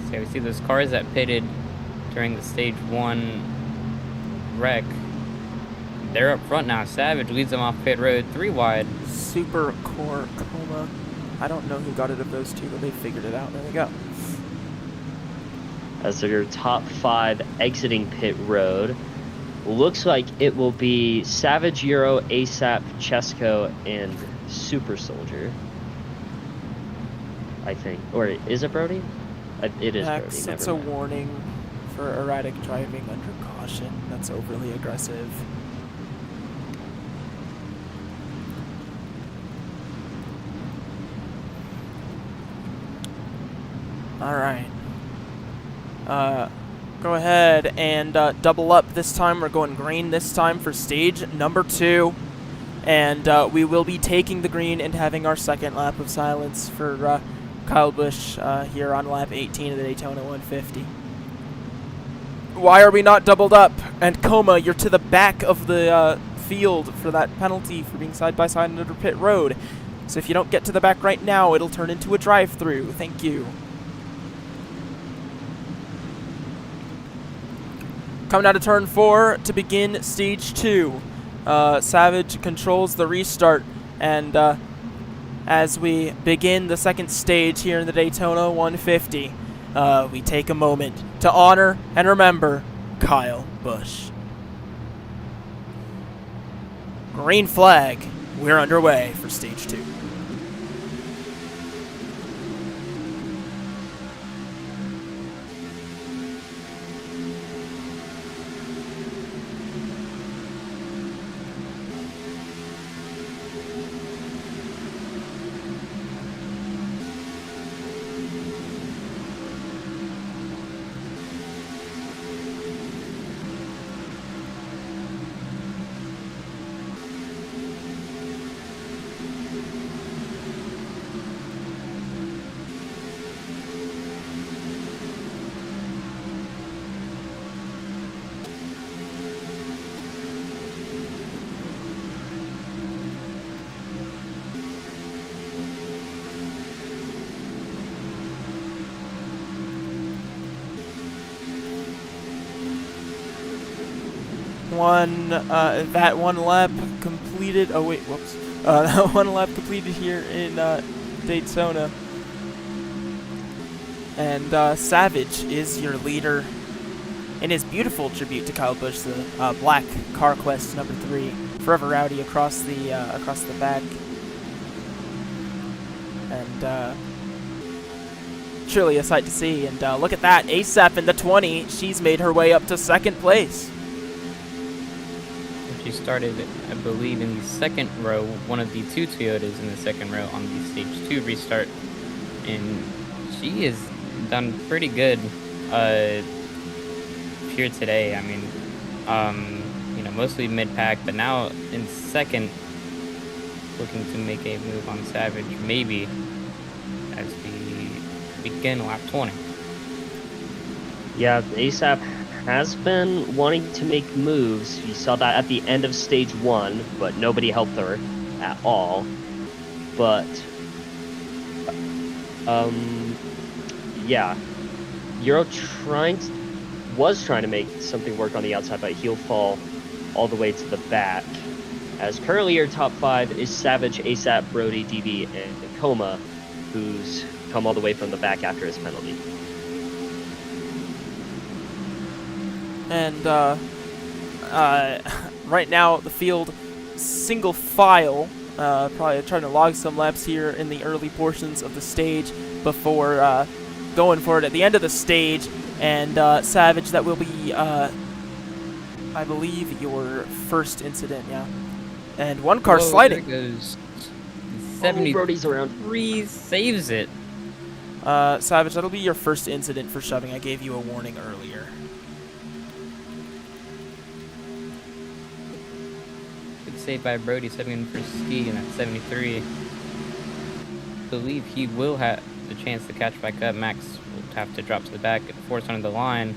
So we see those cars that pitted during the stage 1 wreck. They're up front now. Savage leads them off pit road 3 wide. Super Core Coma. I don't know who got it of those 2, but they figured it out. There we go. As their top 5 exiting pit road, looks like it will be Savage, Euro, ASAP, Chesko, and Super Soldier. I think. Or is it Brody? It is Brody. It's Never a mind. warning for erratic driving under caution. That's overly aggressive. Alright. Go ahead and double up this time. We're going green this time for stage number 2. And we will be taking the green and having our second lap of silence for Kyle Busch here on lap 18 of the Daytona 150. Why are we not doubled up? And Coma, you're to the back of the field for that penalty for being side by side under pit road. So if you don't get to the back right now, it'll turn into a drive-through. Thank you. Coming out of turn 4 to begin stage 2. Savage controls the restart, and as we begin the second stage here in the Daytona 150, we take a moment to honor and remember Kyle Busch. Green flag, we're underway for stage 2. That one lap completed. Oh wait, whoops. That one lap completed here in Daytona, and Savage is your leader in his beautiful tribute to Kyle Busch, the black Car Quest number 3, Forever Rowdy across the back, and truly a sight to see. And look at that, ASAP in the 20. She's made her way up to second place. She started, I believe, in the second row, one of the 2 Toyotas in the second row on the stage 2 restart, and she has done pretty good here today. I mean, mostly mid-pack, but now in second, looking to make a move on Savage, maybe, as we begin lap 20. Yeah, ASAP has been wanting to make moves. You saw that at the end of stage 1, but nobody helped her at all. But yeah, Euro was trying to make something work on the outside, but he'll fall all the way to the back. As currently your top 5 is Savage, ASAP, Brody, DB, and Coma, who's come all the way from the back after his penalty. And right now the field single file, probably trying to log some laps here in the early portions of the stage before going for it at the end of the stage. And Savage, that will be, I believe, your first incident, yeah. And one car sliding. There goes 73. Brody's around. Saves it. Savage, that'll be your first incident for shoving. I gave you a warning earlier. Saved by Brody, stepping in for Ski, and at 73. I believe he will have the chance to catch back up. Max will have to drop to the back and force under the line.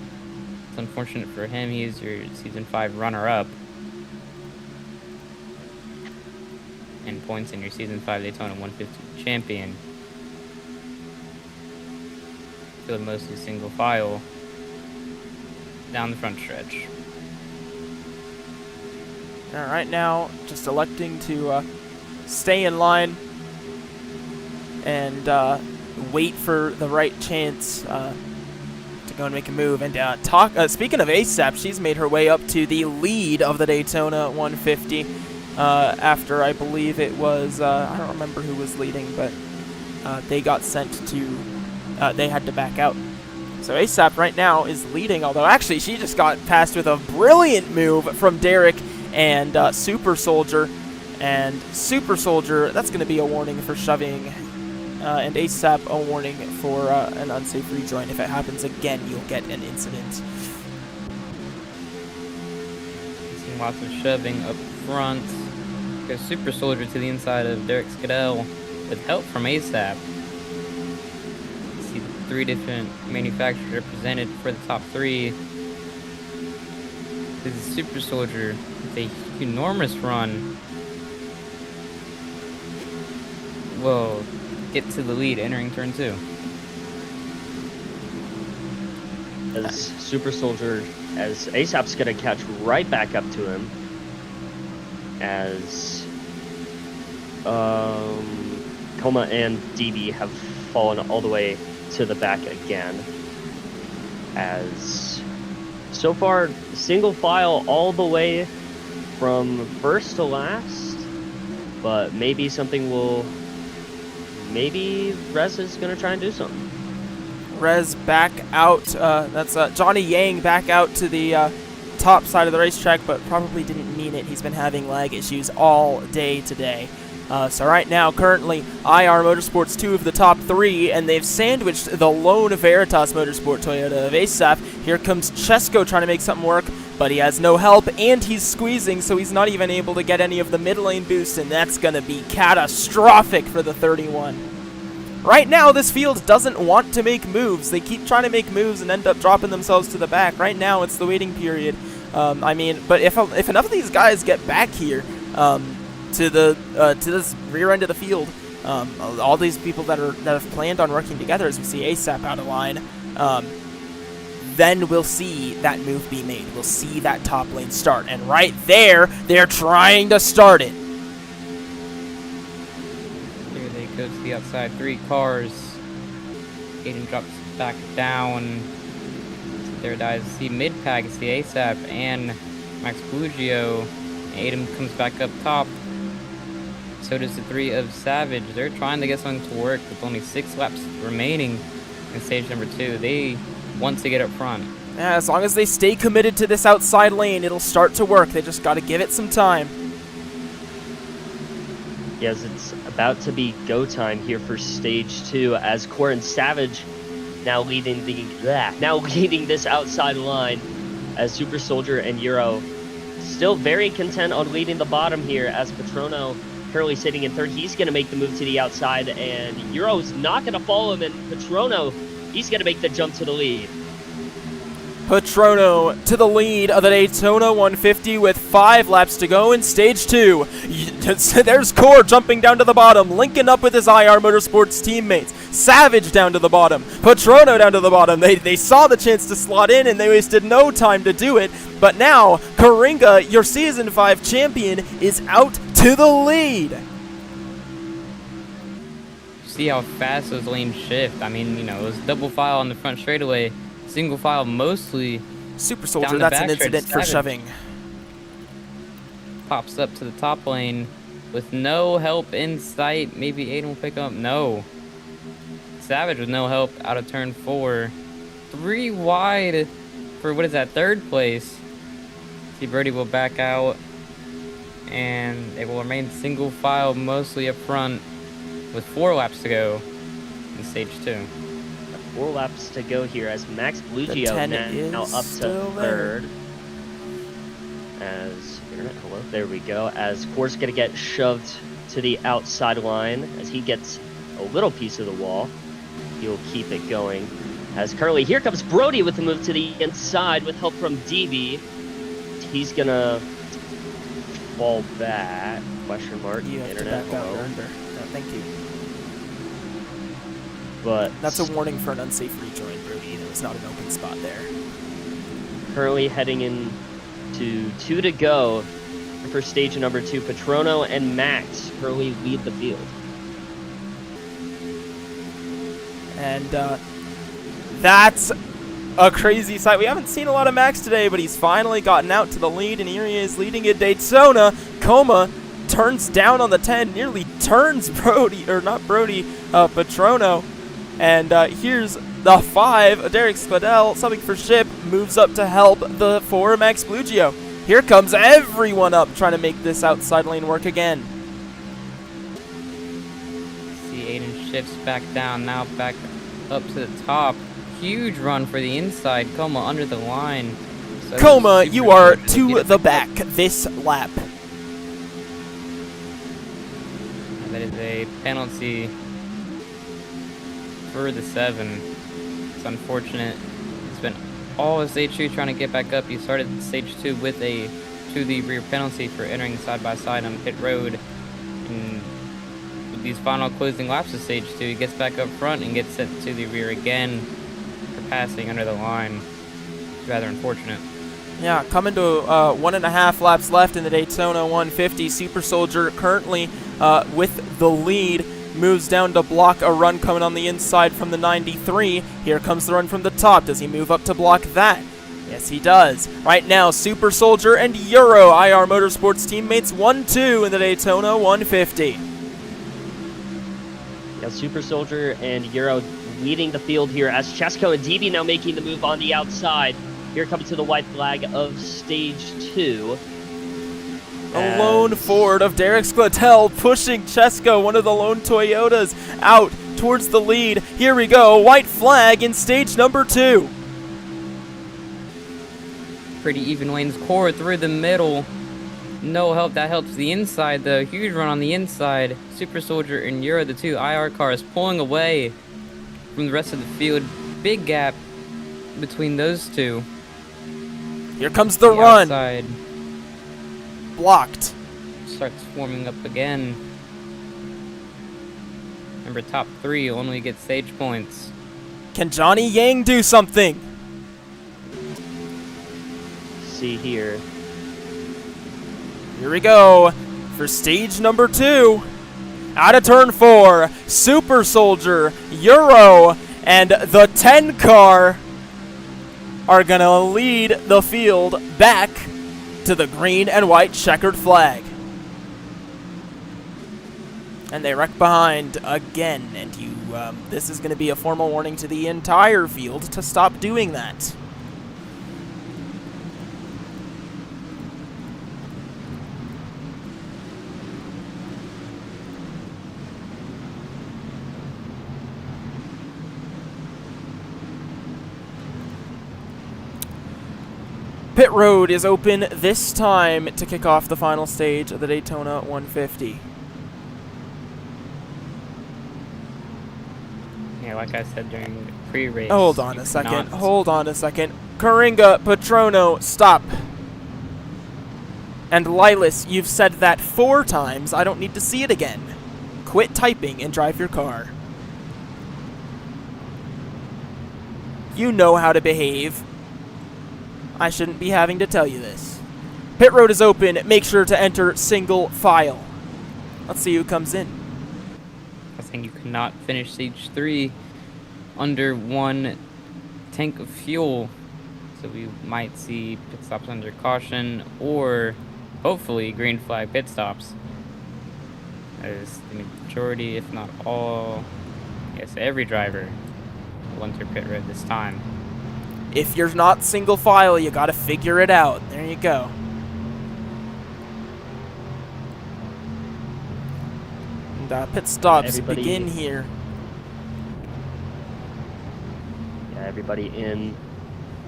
It's unfortunate for him. He is your Season 5 runner-up. And points in your Season 5 Daytona 150 champion. Field mostly single file down the front stretch. Right now, just electing to stay in line and wait for the right chance to go and make a move. And speaking of ASAP, she's made her way up to the lead of the Daytona 150 after, I believe it was, I don't remember who was leading, but they got sent to, they had to back out. So ASAP right now is leading, although actually she just got passed with a brilliant move from Derek and Super Soldier. And Super Soldier, that's going to be a warning for shoving, and ASAP a warning for an unsafe rejoin. If it happens again, you'll get an incident. Seeing lots of shoving up front. Goes Super Soldier to the inside of Derek Skadell with help from ASAP. See the 3 different manufacturers represented for the top 3. This is Super Soldier with a enormous run. Will get to the lead entering turn 2. As Super Soldier, as ASAP's gonna catch right back up to him. As Coma and DB have fallen all the way to the back again. As so far, single file all the way from first to last, but maybe something will. Maybe Rez is gonna try and do something. Rez back out. That's Johnny Yang back out to the top side of the racetrack, but probably didn't mean it. He's been having lag issues all day today. So right now, currently, IR Motorsports 2 of the top 3, and they've sandwiched the lone Veritas Motorsport Toyota of ASAP. Here comes Chesko trying to make something work, but he has no help, and he's squeezing, so he's not even able to get any of the mid-lane boost, and that's going to be catastrophic for the 31. Right now, this field doesn't want to make moves. They keep trying to make moves and end up dropping themselves to the back. Right now, it's the waiting period. But if enough of these guys get back here, to this rear end of the field, all these people that have planned on working together, as we see ASAP out of line, then we'll see that move be made. We'll see that top lane start, and right there, they're trying to start it. Here they go to the outside, 3 cars. Aiden drops back down. There dies the mid-pack, it's the ASAP and Max Blugio. Aiden comes back up top. So does the 3 of Savage. They're trying to get something to work with only 6 laps remaining in stage number 2. They want to get up front. Yeah, as long as they stay committed to this outside lane, it'll start to work. They just got to give it some time. Yes, it's about to be go time here for stage 2 as Core and Savage now leading this outside line, as Super Soldier and Euro still very content on leading the bottom here, as Patrono currently sitting in third. He's going to make the move to the outside, and Euro's not going to follow him, and Patrono, he's going to make the jump to the lead. Patrono to the lead of the Daytona 150 with 5 laps to go in stage 2. There's Core jumping down to the bottom, linking up with his IR Motorsports teammates. Savage down to the bottom, Patrono down to the bottom. They saw the chance to slot in, and they wasted no time to do it. But now, Karinga, your Season 5 champion, is out to the lead. See how fast those lanes shift. I mean, you know, it was double file on the front straightaway, single file mostly. Super Soldier, that's an incident for shoving. Pops up to the top lane with no help in sight. Maybe Aiden will pick up. No. Savage with no help out of turn 4. 3 wide for, what is that, 3rd place. See, Brody will back out, and they will remain single file mostly up front with 4 laps to go in stage 2. 4 laps to go here as Max Blugio now up to 3rd. As internet, hello, there we go. As Core's gonna get shoved to the outside line as he gets a little piece of the wall. He'll keep it going. As currently, here comes Brody with the move to the inside with help from DB. He's gonna fall back. Question mark. You have internet, to back hello. out under. No, thank you. But that's a warning for an unsafe rejoin, Brody. There was not an open spot there. Currently heading in to 2 to go for stage number 2. Patrono and Max currently lead the field. And that's a crazy sight. We haven't seen a lot of Max today, but he's finally gotten out to the lead, and here he is leading at Daytona. Coma turns down on the 10, nearly turns Patrono. And here's the 5, Derek Spadell, subbing for Ship, moves up to help the 4, Max Blugio. Here comes everyone up trying to make this outside lane work again. See, Aiden shifts back down, now back up to the top. Huge run for the inside. Coma under the line. So Coma, you are to the back this lap. That is a penalty for the 7. It's unfortunate. It's been all of stage 2 trying to get back up. He started stage 2 with a to the rear penalty for entering side by side on pit road. And with these final closing laps of stage 2, he gets back up front and gets set to the rear again for passing under the line. It's rather unfortunate. Yeah, coming to 1.5 laps left in the Daytona 150. Super Soldier currently with the lead. moves down to block a run coming on the inside from the 93. Here comes the run from the top. Does he move up to block that? Yes, he does. Right now, Super Soldier and Euro, IR Motorsports teammates, 1-2 in the Daytona 150. Yeah, Super Soldier and Euro leading the field here as Chesko and DB now making the move on the outside. Here comes to the white flag of stage 2. A lone Ford of Derek Skletel pushing Chesko, one of the lone Toyotas, out towards the lead. Here we go, white flag in stage number 2. Pretty even lanes core through the middle. No help. That helps the inside, though. Huge run on the inside. Super Soldier and Euro, the two IR cars, pulling away from the rest of the field. Big gap between those two. Here comes the run. Outside blocked. Starts forming up again. Remember, top 3 only get stage points. Can Johnny Yang do something? See here. Here we go for stage number 2. Out of turn 4, Super Soldier, Euro, and the 10 car are gonna lead the field back to the green and white checkered flag. And they wreck behind again, and this is gonna be a formal warning to the entire field to stop doing that. Pit road is open this time to kick off the final stage of the Daytona 150. Yeah, like I said during the pre-race. Hold on a second. Hold on a second. Coringa, Patrono, stop. And Lilas, you've said that 4 times. I don't need to see it again. Quit typing and drive your car. You know how to behave. I shouldn't be having to tell you this. Pit road is open. Make sure to enter single file. Let's see who comes in. I think you cannot finish stage 3 under 1 tank of fuel. So we might see pit stops under caution or hopefully green flag pit stops. That is the majority, if not all, yes, every driver will enter pit road this time. If you're not single file, you gotta figure it out. There you go. And pit stops begin here. Yeah, everybody in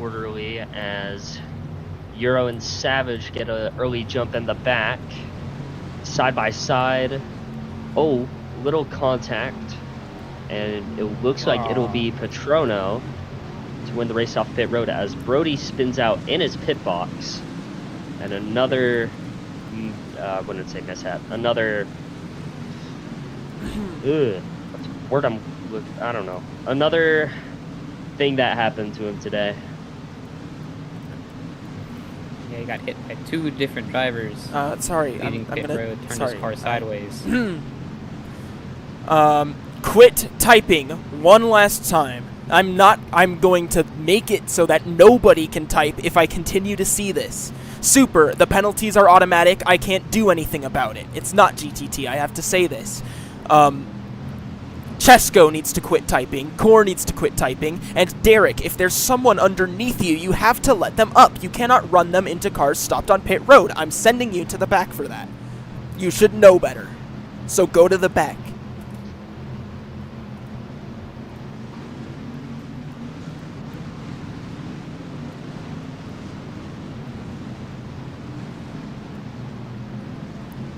orderly as Euro and Savage get an early jump in the back. Side by side. Oh, little contact. And it looks like it'll be Patrono to win the race off pit road as Brody spins out in his pit box. And another, I wouldn't say mishap, another, word I don't know, another thing that happened to him today. Yeah, he got hit by 2 different drivers. Sorry, leading pit road, turned his car sideways. Quit typing one last time. I'm going to make it so that nobody can type if I continue to see this. Super, the penalties are automatic. I can't do anything about it. It's not GTT, I have to say this. Chesko needs to quit typing, Core needs to quit typing, and Derek, if there's someone underneath you, you have to let them up. You cannot run them into cars stopped on pit road. I'm sending you to the back for that. You should know better. So go to the back.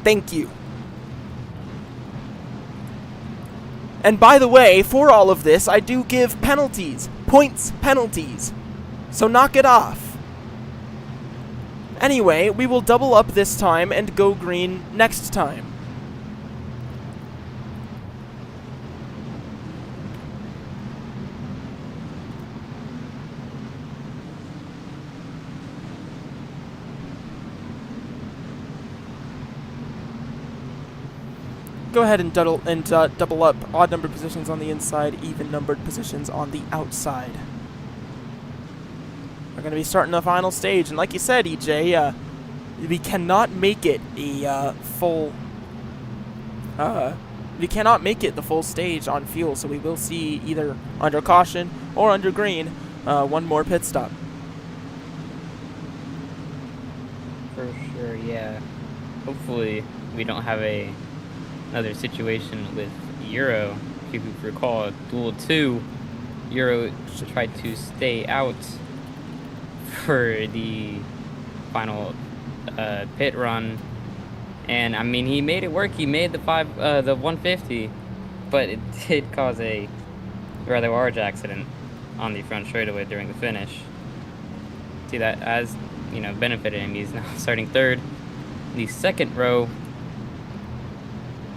Thank you. And by the way, for all of this, I do give penalties. Points penalties. So knock it off. Anyway, we will double up this time and go green next time. go ahead and double up odd numbered positions on the inside, even numbered positions on the outside. We're going to be starting the final stage, and like you said, EJ, we cannot make it a full. We cannot make it the full stage on fuel, so we will see either under caution or under green one more pit stop. For sure, yeah. Hopefully we don't have another situation with Euro. If you recall, Duel 2, Euro tried to stay out for the final pit run, and I mean he made it work. He made the 150, but it did cause a rather large accident on the front straightaway during the finish. See, that as you know benefited him. He's now starting third in the second row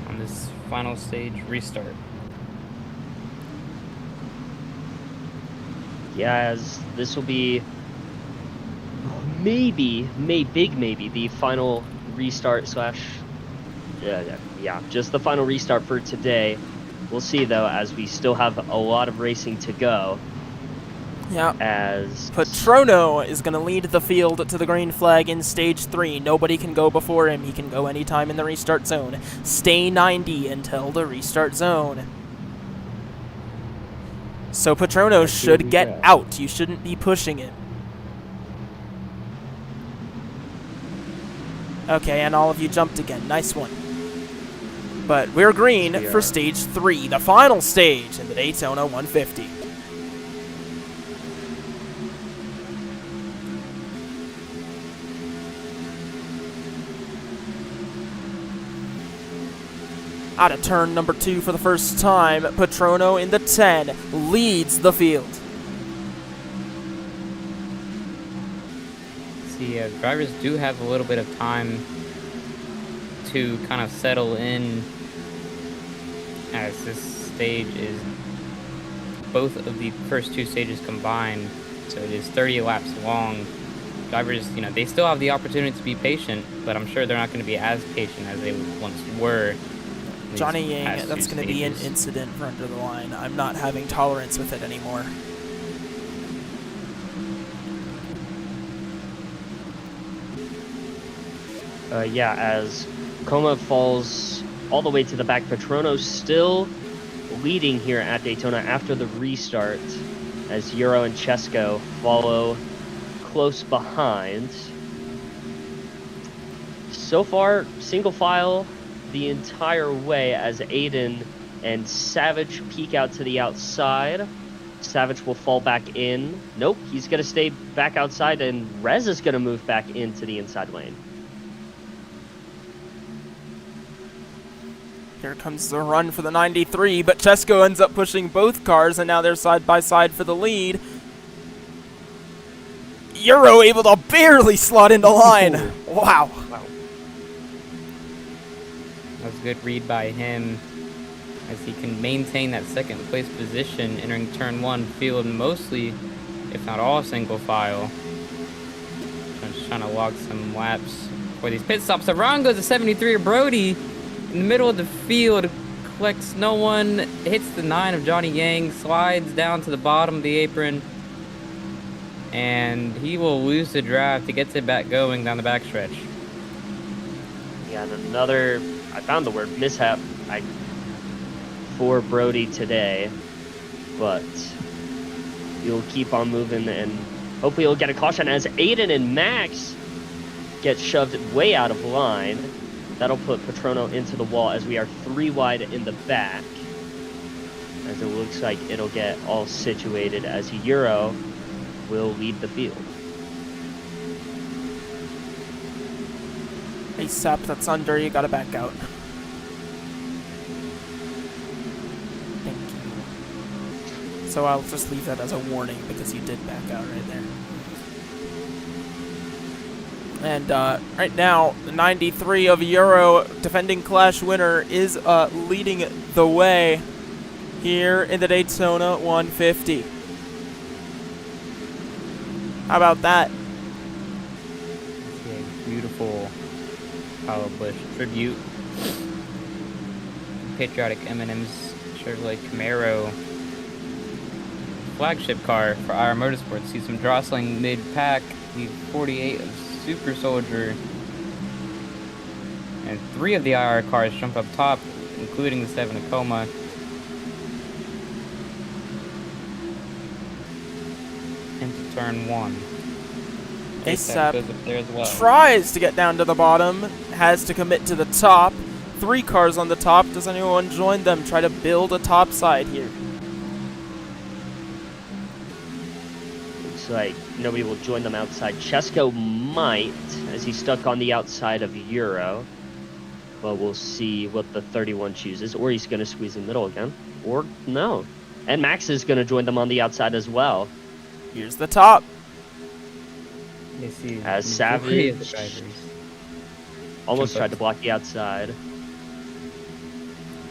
on this final stage restart. Yeah, as this will be maybe the final restart slash just the final restart for today. We'll see though, as we still have a lot of racing to go. Yeah. As Patrono is going to lead the field to the green flag in stage 3. Nobody can go before him. He can go anytime in the restart zone. Stay 90 until the restart zone. So Patrono should get out. You shouldn't be pushing him. Okay, and all of you jumped again. Nice one. But we're green for stage 3, the final stage in the Daytona 150. Out of turn number 2 for the first time, Patrono in the 10 leads the field. See, drivers do have a little bit of time to kind of settle in, as this stage is both of the first 2 stages combined, so it is 30 laps long. Drivers, you know, they still have the opportunity to be patient, but I'm sure they're not going to be as patient as they once were. Johnny Yang, that's going to be an incident for under the line. I'm not having tolerance with it anymore. Yeah, as Coma falls all the way to the back, Patrono still leading here at Daytona after the restart, as Euro and Chesko follow close behind. So far, single file the entire way as Aiden and Savage peek out to the outside. Savage will fall back in. Nope, he's going to stay back outside, and Rez is going to move back into the inside lane. Here comes the run for the 93, but Chesko ends up pushing both cars, and now they're side by side for the lead. Euro able to barely slot into line. Wow. That was a good read by him, as he can maintain that second place position entering turn 1, field mostly, if not all, single file. Just trying to log some laps for these pit stops. Around goes the 73 of Brody in the middle of the field, collects no one, hits the 9 of Johnny Yang, slides down to the bottom of the apron, and he will lose the draft. He gets it back going down the backstretch. Yeah, and another, I found the word mishap for Brody today, but he'll keep on moving, and hopefully he'll get a caution as Aiden and Max get shoved way out of line. That'll put Patrono into the wall as we are 3 wide in the back, as it looks like it'll get all situated as Euro will lead the field. Hey, Sap, that's under. You gotta back out. Thank you. So I'll just leave that as a warning because you did back out right there. And right now, the 93 of Euro, defending Clash winner, is leading the way here in the Daytona 150. How about that? Yeah, beautiful Kyle Busch tribute. patriotic M&M's Chevrolet Camaro flagship car for IR Motorsports. See some jostling mid-pack. The 48 of Super Soldier. And 3 of the IR cars jump up top, including the 7 Tacoma. Into turn 1. ASAP goes up there as well. tries to get down to the bottom, has to commit to the top. 3 cars on the top. Does anyone join them? Try to build a top side here. Looks like nobody will join them outside. Chesko might, as he's stuck on the outside of Euro. But we'll see what the 31 chooses, or he's going to squeeze in the middle again, or no. And Max is going to join them on the outside as well. Here's the top. You see As Savage almost tried to block the outside.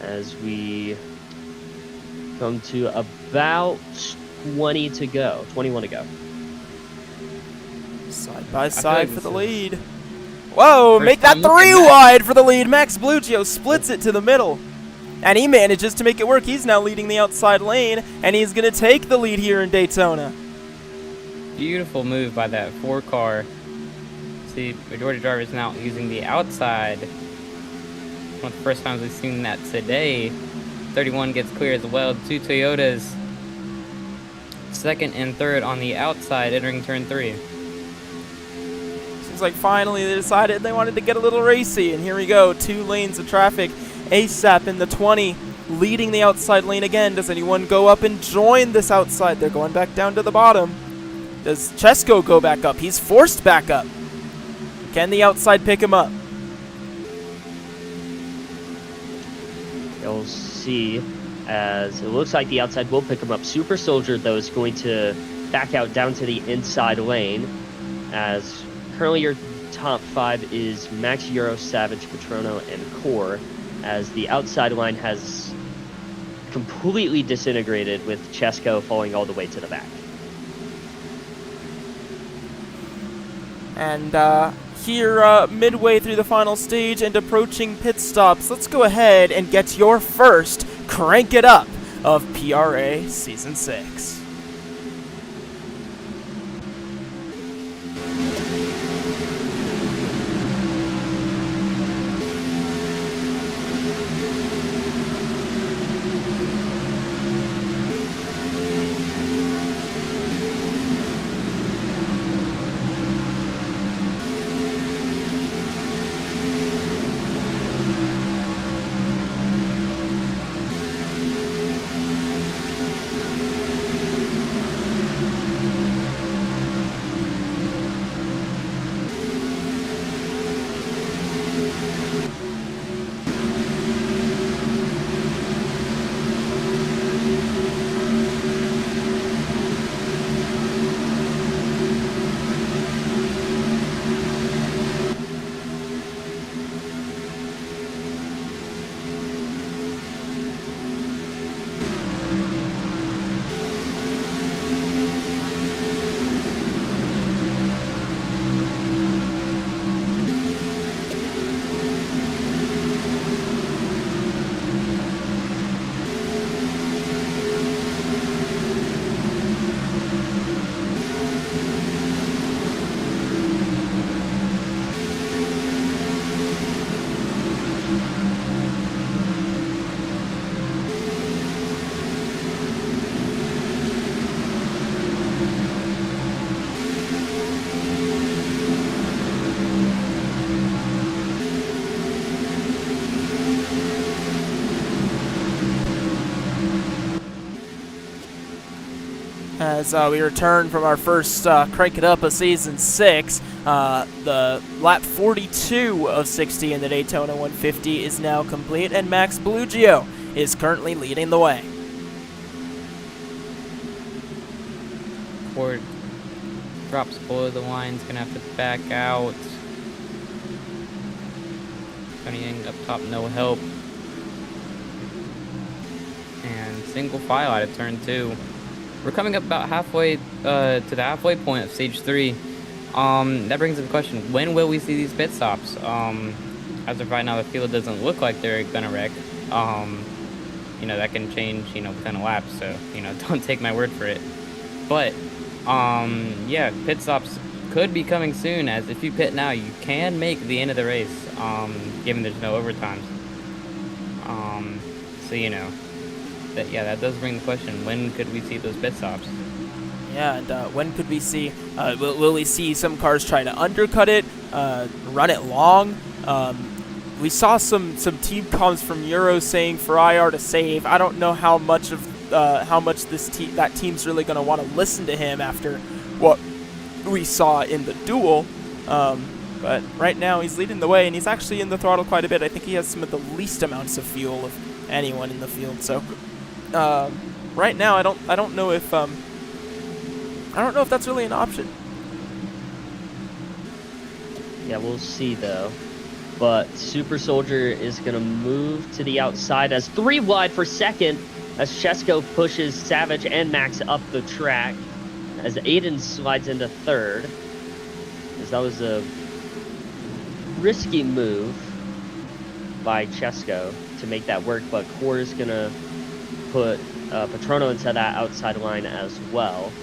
As we come to about 20 to go, 21 to go. Side by side for the lead. Whoa, First make that time 3 looking at- wide for the lead. Max Blugio splits it to the middle. And he manages to make it work. He's now leading the outside lane, and he's going to take the lead here in Daytona. Beautiful move by that 4 car. See, majority drivers now using the outside. One of the first times we've seen that today. 31 gets clear as well. 2 Toyotas. 2nd and 3rd on the outside entering turn 3. Seems like finally they decided they wanted to get a little racy, and here we go. 2 lanes of traffic. ASAP in the 20, leading the outside lane again. Does anyone go up and join this outside? They're going back down to the bottom. Does Chesko go back up? He's forced back up. Can the outside pick him up? You'll see as it looks like the outside will pick him up. Super Soldier, though, is going to back out down to the inside lane, as currently your top 5 is Max, Euro, Savage, Patrono, and Core, as the outside line has completely disintegrated with Chesko falling all the way to the back. And here, midway through the final stage and approaching pit stops, let's go ahead and get your first Crank It Up of PRA Season 6. As we return from our first Crank It Up of Season 6, the lap 42 of 60 in the Daytona 150 is now complete, and Max Blugio is currently leading the way. Ford drops below the line, is going to have to back out. Tony Yang up top, no help. And single file out of turn 2. We're coming up about halfway to the halfway point of stage 3. That brings up the question, when will we see these pit stops? As of right now, the field doesn't look like they're gonna wreck. You know, that can change, you know, within a lap, so, you know, don't take my word for it. But, yeah, pit stops could be coming soon, as if you pit now, you can make the end of the race, given there's no overtimes. So, you know, that does bring the question, when could we see those pit stops? Yeah, and when could we see, will we see some cars try to undercut it, run it long? We saw some team comms from Euro saying for IR to save. I don't know how much that team's really going to want to listen to him after what we saw in the duel. But right now he's leading the way, and he's actually in the throttle quite a bit. I think he has some of the least amounts of fuel of anyone in the field. So right now I don't know if that's really an option. Yeah, we'll see though. But Super Soldier is going to move to the outside as 3 wide for second as Chesko pushes Savage and Max up the track as Aiden slides into third. As that was a risky move by Chesko to make that work, but Core is going to put Patrono into that outside line as well.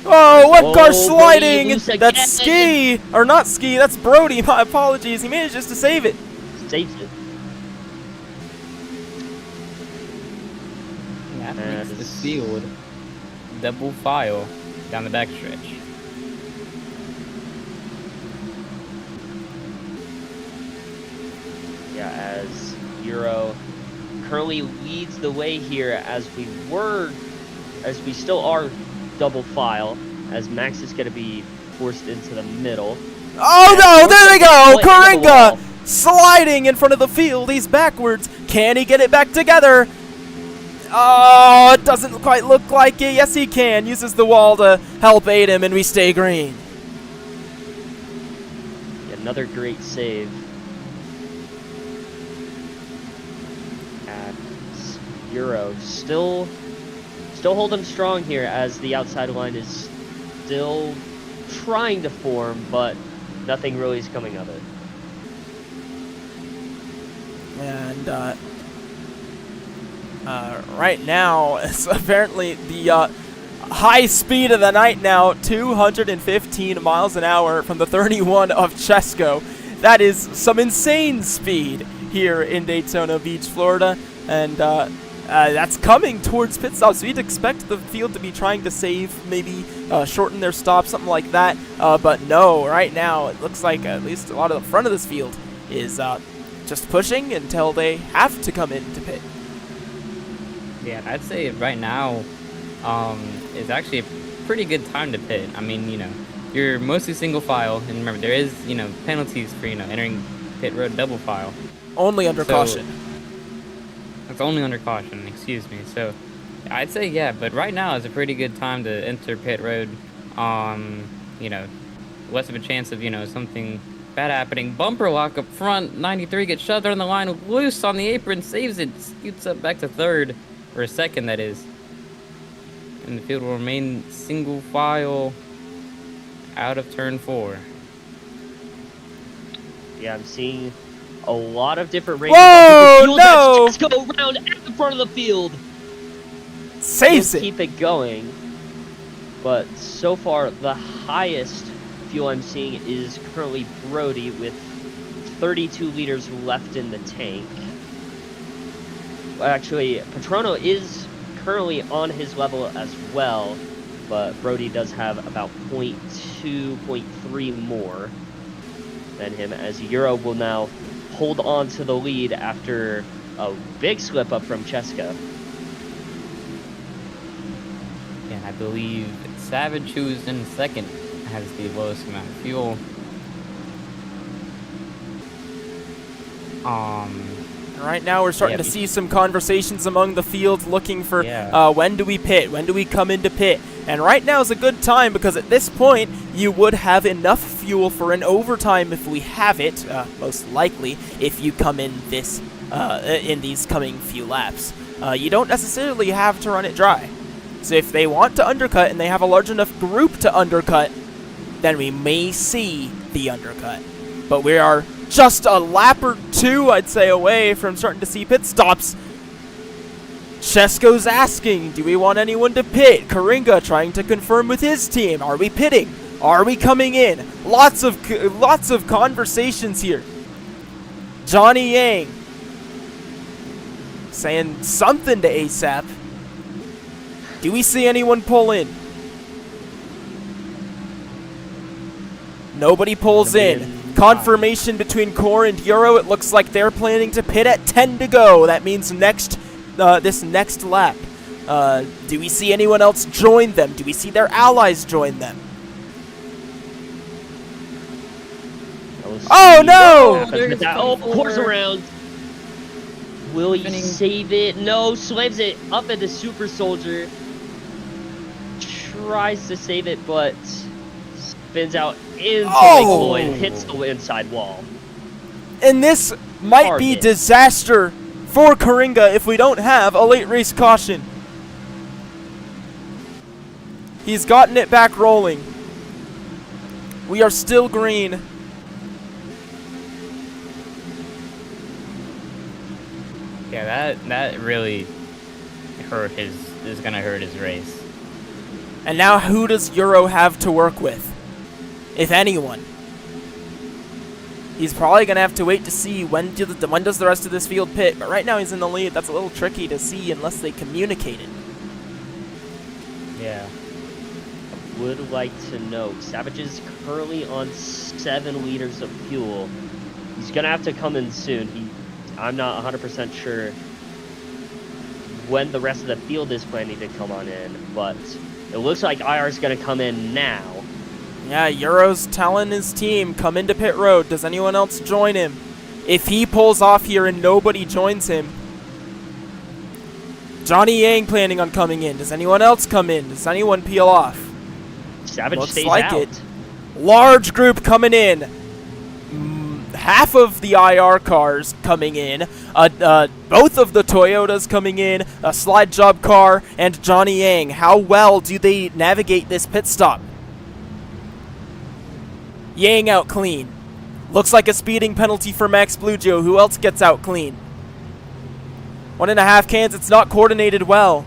Oh, one car sliding! Brody, that's Ski! Or not Ski, that's Brody, my apologies. He manages to save it. Saves it. That makes the field double file down the backstretch. Yeah, as Euro currently leads the way here as we still are double file, as Max is going to be forced into the middle. Oh no, there they go! Karinga sliding in front of the field. He's backwards. Can he get it back together? Oh, it doesn't quite look like it. Yes, he can. Uses the wall to help aid him, and we stay green. Another great save. And Euro still holding strong here as the outside line is still trying to form, but nothing really is coming of it. And right now, it's apparently the high speed of the night now, 215 miles an hour from the 31 of Chesko. That is some insane speed here in Daytona Beach, Florida, and that's coming towards pit stops. We'd expect the field to be trying to save, maybe shorten their stop, something like that. But no, right now it looks like at least a lot of the front of this field is just pushing until they have to come into pit. Yeah, I'd say right now is actually a pretty good time to pit. I mean, you know, you're mostly single file, and remember there is, you know, penalties for, you know, entering pit road double file. Only under caution. It's only under caution, excuse me. So I'd say, yeah, but right now is a pretty good time to enter pit road. You know, less of a chance of, you know, something bad happening. Bumper lock up front. 93 gets shoved on the line, loose on the apron, saves it, scoots up back to third, or second, that is. And the field will remain single file out of turn 4. Yeah, I'm seeing a lot of different races. Whoa, no! Let's go around at the front of the field. Saves it. Keep it going. But so far, the highest fuel I'm seeing is currently Brody with 32 liters left in the tank. Actually, Patrono is currently on his level as well, but Brody does have about 0.2, 0.3 more than him, as Euro will now hold on to the lead after a big slip up from Chesko. And I believe Savage, who's in second, has the lowest amount of fuel. Right now we're starting to see some conversations among the field looking for when do we pit, when do we come into pit. And right now is a good time because at this point you would have enough fuel for an overtime if we have it, most likely, if you come in this in these coming few laps. You don't necessarily have to run it dry. So if they want to undercut and they have a large enough group to undercut, then we may see the undercut. But we are just a lap or two, I'd say, away from starting to see pit stops. Chesko's asking, do we want anyone to pit? Karinga trying to confirm with his team. Are we pitting? Are we coming in? Lots of conversations here. Johnny Yang saying something to ASAP. Do we see anyone pull in? Nobody pulls in. Confirmation between Core and Euro. It looks like they're planning to pit at 10 to go. That means this next lap. Do we see anyone else join them? Do we see their allies join them? Oh no! Oh, Core's around. Will he save it? No, slams it up at the Super Soldier. Tries to save it, but spins out into Lake Lloyd, hits the inside wall. And this might be disaster for Karinga if we don't have a late race caution. He's gotten it back rolling. We are still green. Yeah, that really is gonna hurt his race. And now who does Euro have to work with? If anyone. He's probably going to have to wait to see when does the rest of this field pit. But right now he's in the lead. That's a little tricky to see unless they communicate it. Yeah. Would like to know. Savage is currently on 7 liters of fuel. He's going to have to come in soon. I'm not 100% sure when the rest of the field is planning to come on in, but it looks like IR is going to come in now. Yeah, Euro's telling his team, come into pit road. Does anyone else join him? If he pulls off here and nobody joins him. Johnny Yang planning on coming in. Does anyone else come in? Does anyone peel off? Savage Looks stays like out. it. Large group coming in. Half of the IR cars coming in, both of the Toyotas coming in, a slide job car, and Johnny Yang. How well do they navigate this pit stop? Yang out clean. Looks like a speeding penalty for Max Blugio. Who else gets out clean? 1.5 cans. It's not coordinated well.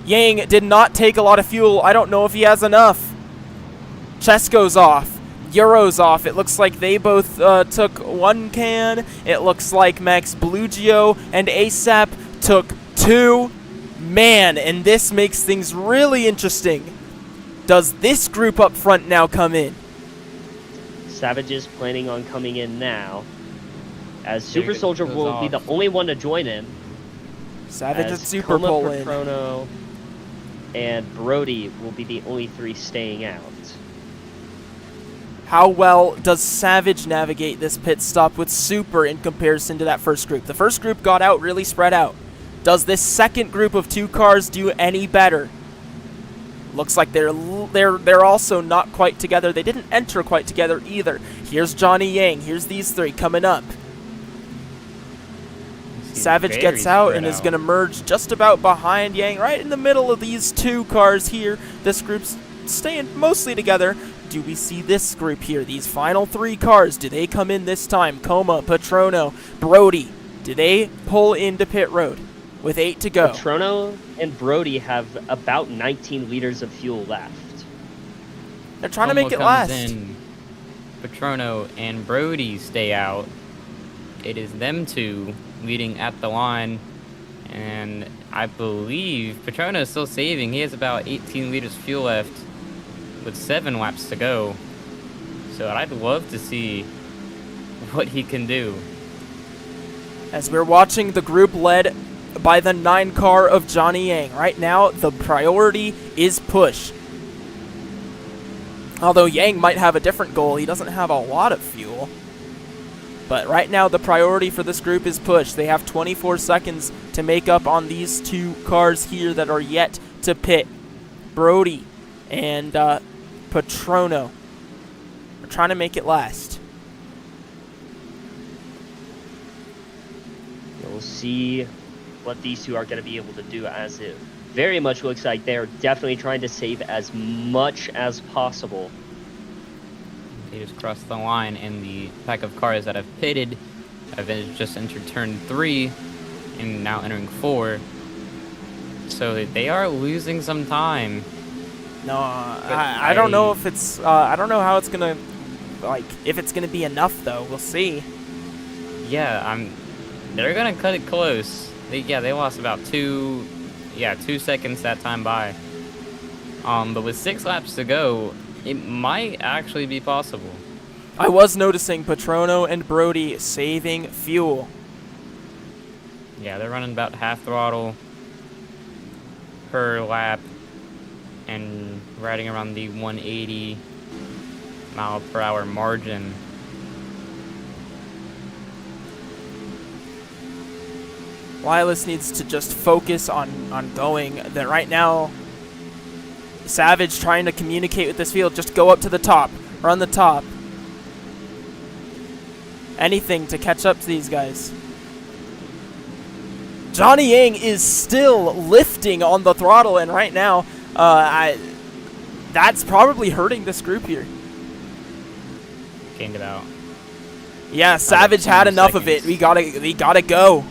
Yang did not take a lot of fuel. I don't know if he has enough. Chesko's off. Euro's off. It looks like they both took 1 can. It looks like Max Blugio and ASAP took 2. Man, and this makes things really interesting. Does this group up front now come in? Savage is planning on coming in now, as Super Soldier will be the only one to join him. Savage and Super pull in. Patrono and Brody will be the only 3 staying out. How well does Savage navigate this pit stop with Super in comparison to that first group? The first group got out really spread out. Does this second group of 2 cars do any better? Looks like they're also not quite together. They didn't enter quite together either. Here's Johnny Yang. Here's these 3 coming up. Savage gets out and is going to merge just about behind Yang, right in the middle of these 2 cars here. This group's staying mostly together. Do we see this group here? These final 3 cars, do they come in this time? Coma, Patrono, Brody, do they pull into pit road with 8 to go? Patrono and Brody have about 19 liters of fuel left. They're trying to make it last. Patrono and Brody stay out. It is them 2 leading at the line, and I believe Patrono is still saving. He has about 18 liters fuel left with 7 laps to go. So I'd love to see what he can do. As we're watching the group led by the 9 car of Johnny Yang. Right now, the priority is push. Although Yang might have a different goal. He doesn't have a lot of fuel. But right now, the priority for this group is push. They have 24 seconds to make up on these 2 cars here that are yet to pit. Brody and Patrono are trying to make it last. We'll see what these 2 are going to be able to do, as it very much looks like they're definitely trying to save as much as possible. They just crossed the line, and the pack of cars that have pitted have just entered turn 3 and now entering 4. So they are losing some time. No, I don't know if it's. I don't know how it's gonna, like, if it's gonna be enough though. We'll see. Yeah, they're gonna cut it close. They lost about 2 seconds that time by. But with 6 laps to go, it might actually be possible. I was noticing Patrono and Brody saving fuel. Yeah, they're running about half throttle per lap and riding around the 180 mile per hour margin. Lilas needs to just focus on going. That right now, Savage trying to communicate with this field. Just go up to the top. Run the top. Anything to catch up to these guys. Johnny Yang is still lifting on the throttle, and right now, that's probably hurting this group here. Gained about. Yeah, Savage had enough of it. We gotta go.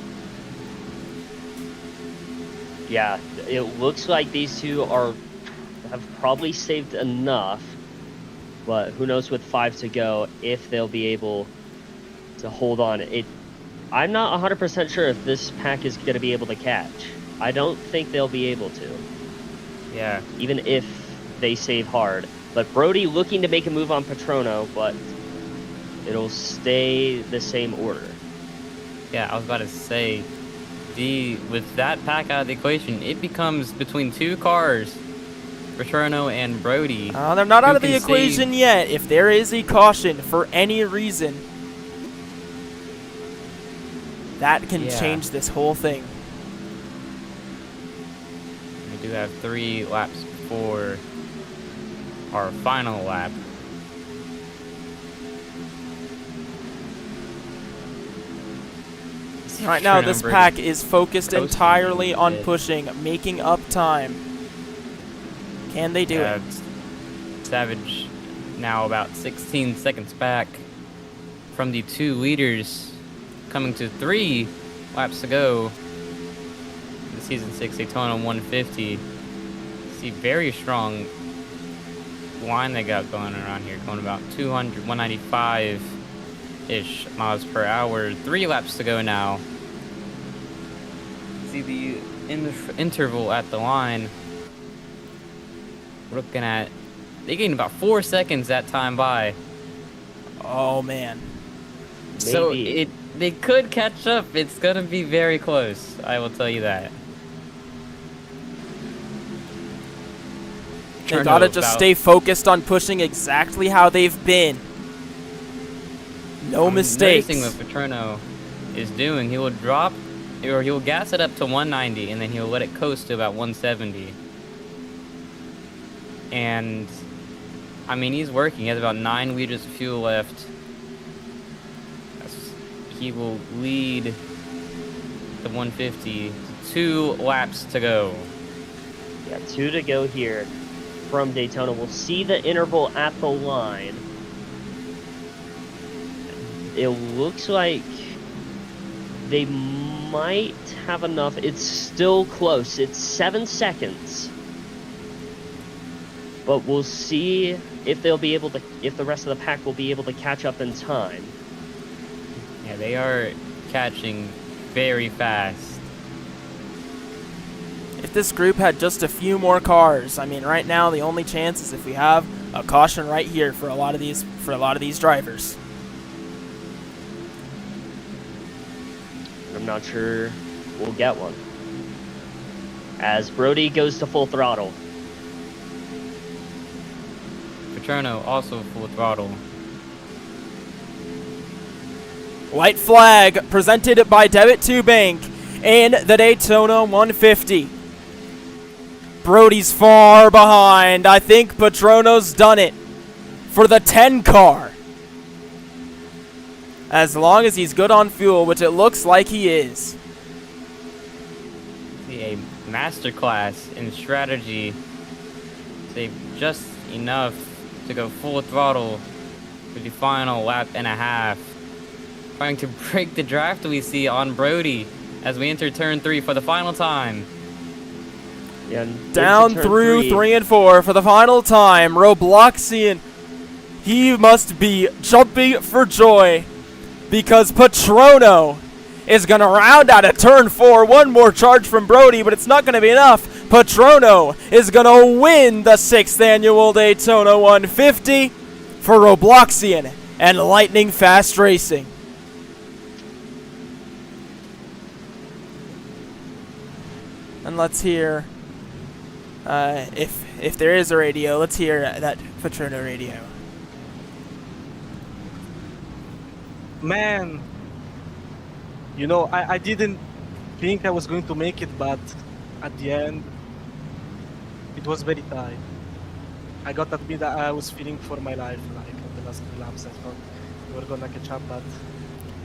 Yeah, it looks like these two have probably saved enough, but who knows with 5 to go if they'll be able to hold on. I'm not 100% sure if this pack is going to be able to catch. I don't think they'll be able to. Yeah. Even if they save hard. But Brody looking to make a move on Patrono, but it'll stay the same order. Yeah, I was about to say, with that pack out of the equation, it becomes between 2 cars, Patrono and Brody. They're not out of the equation yet. If there is a caution for any reason, that can change this whole thing. We do have 3 laps before our final lap. Right now, this pack is focused entirely on pushing, making up time. Can they do it? Savage now about 16 seconds back from the 2 leaders, coming to 3 laps to go. The Season 6 Daytona 150. See, very strong line they got going around here, going about 200, 195-ish miles per hour. 3 laps to go now. See the interval at the line. We're looking at, they gained about 4 seconds that time by. Oh man. So they could catch up. It's gonna be very close, I will tell you that. They gotta just stay focused on pushing exactly how they've been. No mistakes. Noticing what Patrono is doing, he will drop, or he will gas it up to 190, and then he'll let it coast to about 170. And I mean, he's working. He has about 9 liters of fuel left. He will lead the 150. 2 laps to go. Yeah, 2 to go here from Daytona. We'll see the interval at the line. It looks like they might have enough. It's still close. It's 7 seconds. But we'll see if they'll be able to, if the rest of the pack will be able to catch up in time. Yeah, they are catching very fast. If this group had just a few more cars, I mean, right now the only chance is if we have a caution right here for a lot of these drivers. I'm not sure we'll get one. As Brody goes to full throttle. Patrono also full throttle. White flag presented by Debit 2 Bank in the Daytona 150. Brody's far behind. I think Patrono's done it for the 10 car. As long as he's good on fuel, which it looks like he is. A masterclass in strategy. Save just enough to go full throttle for the final lap and a half. Trying to break the draft we see on Brody as we enter turn 3 for the final time. Yeah, Down through 3 and 4 for the final time. Robloxian, he must be jumping for joy because Patrono is going to round out at turn 4. One more charge from Brody, but it's not going to be enough. Patrono is going to win the 6th annual Daytona 150 for Robloxian and Lightning Fast Racing. And let's hear, if there is a radio, let's hear that Patrono radio. Man, you know, I didn't think I was going to make it, but at the end, it was very tight. I got that bit that I was feeling for my life, like on the last 3 laps. I thought we were gonna catch up, but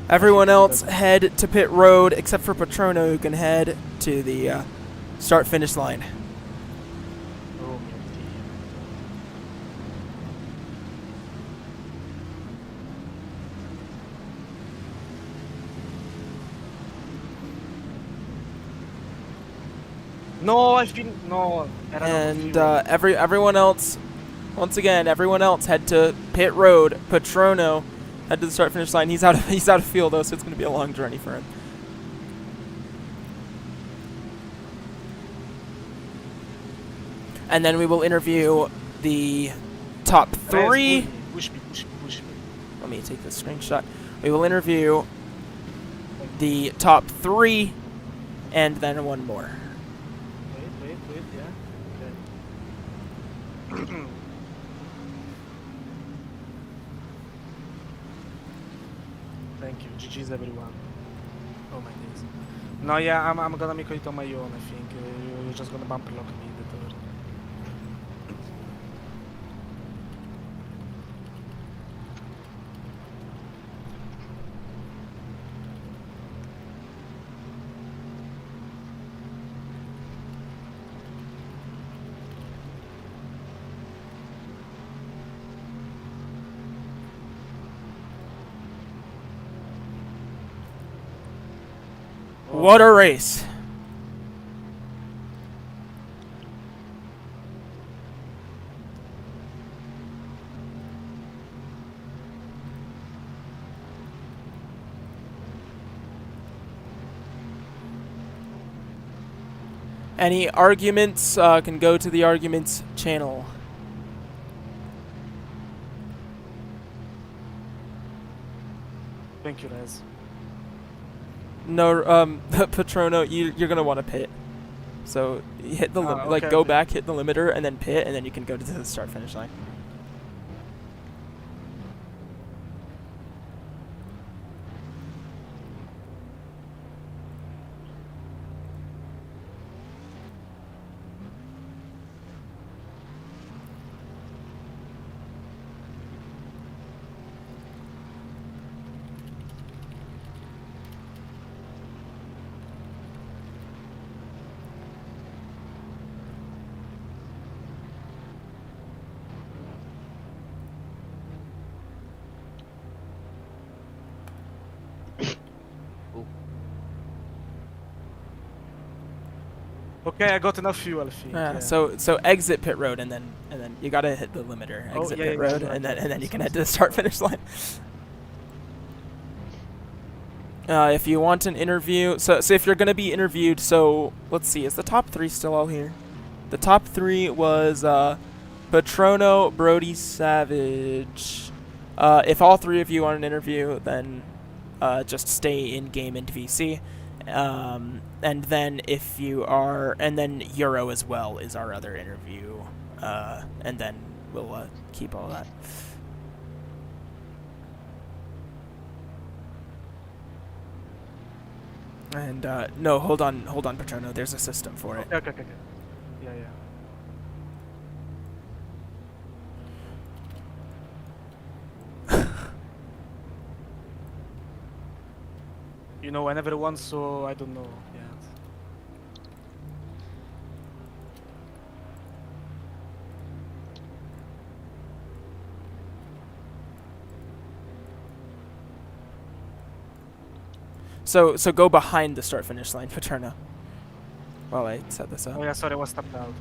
everyone else head to pit road except for Patrono, who can head to the start-finish line. oh, no, I feel no. I don't And know. everyone else, once again, everyone else head to pit road. Patrono head to the start-finish line. He's out of field though, so it's going to be a long journey for him. And then we will interview the top 3. Push me. Let me take this screenshot. We will interview the top 3 and then one more. Wait, yeah. Okay. Thank you. GG's everyone. Oh my days. No, yeah, I'm gonna make it on my own, I think. You're just gonna bumper lock me in the third. What a race. Any arguments can go to the arguments channel. Thank you, Les. No, Patrono, you're gonna want to pit. So you hit the okay, go okay. back, hit the limiter, and then pit, and then you can go to the start finish line. Okay, I got enough fuel, I think. Yeah. So exit pit road, and then you gotta hit the limiter. Oh, Exit yeah, pit yeah, road, yeah, and okay. then you can head to the start finish line. If you want an interview, so if you're gonna be interviewed, so let's see, is the top 3 still all here? The top 3 was Patrono, Brody, Savage. If all 3 of you want an interview, then just stay in game into VC. And then if you are, and then Euro as well is our other interview, and then we'll keep all that. And no, hold on, Patrono. There's a system for it. Okay. Yeah. You know, I never won, so I don't know. Yeah. So go behind the start finish line, Paterno. While I set this up. Oh yeah, sorry, I was tapped out. Okay.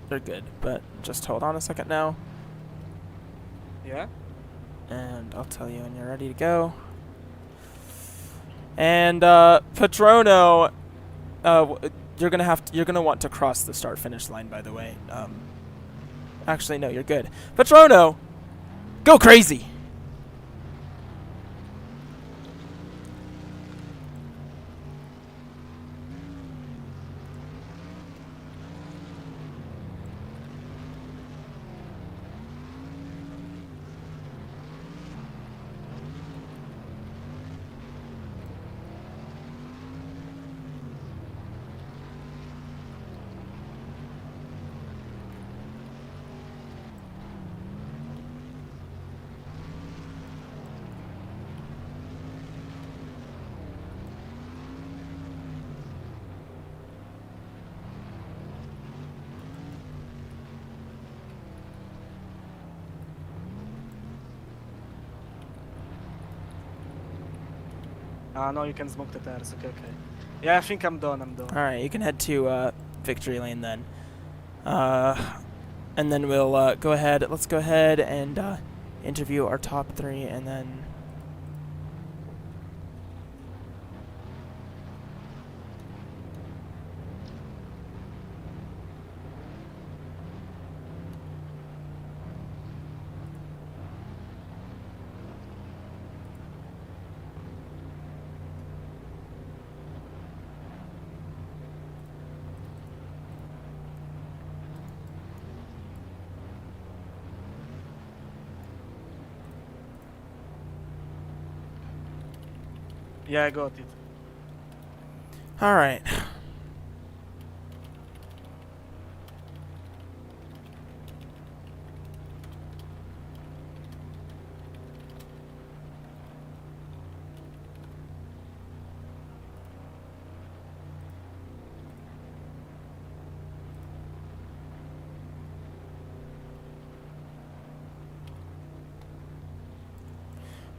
They're good, but just hold on a second now. Yeah. And I'll tell you when you're ready to go. And Patrono, you're gonna want to cross the start finish line. By the way, actually no, you're good. Patrono, go crazy. No, you can smoke the tires. Okay. Yeah, I think I'm done. All right, you can head to victory lane then. And then we'll go ahead. Let's go ahead and interview our top 3, and then. Yeah, I got it. All right.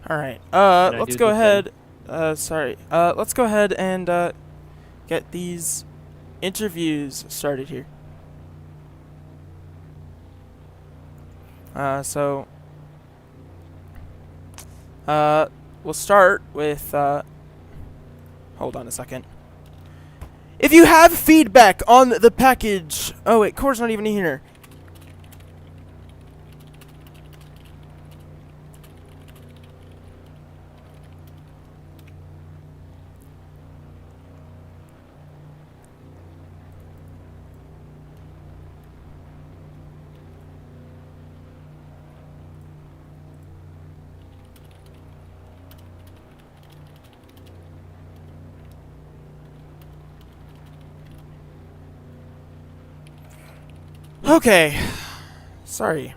All right. Let's go ahead. Sorry. Let's go ahead and get these interviews started here. We'll start with. Hold on a second. If you have feedback on the package. Oh wait, Core's not even here. Okay. Sorry.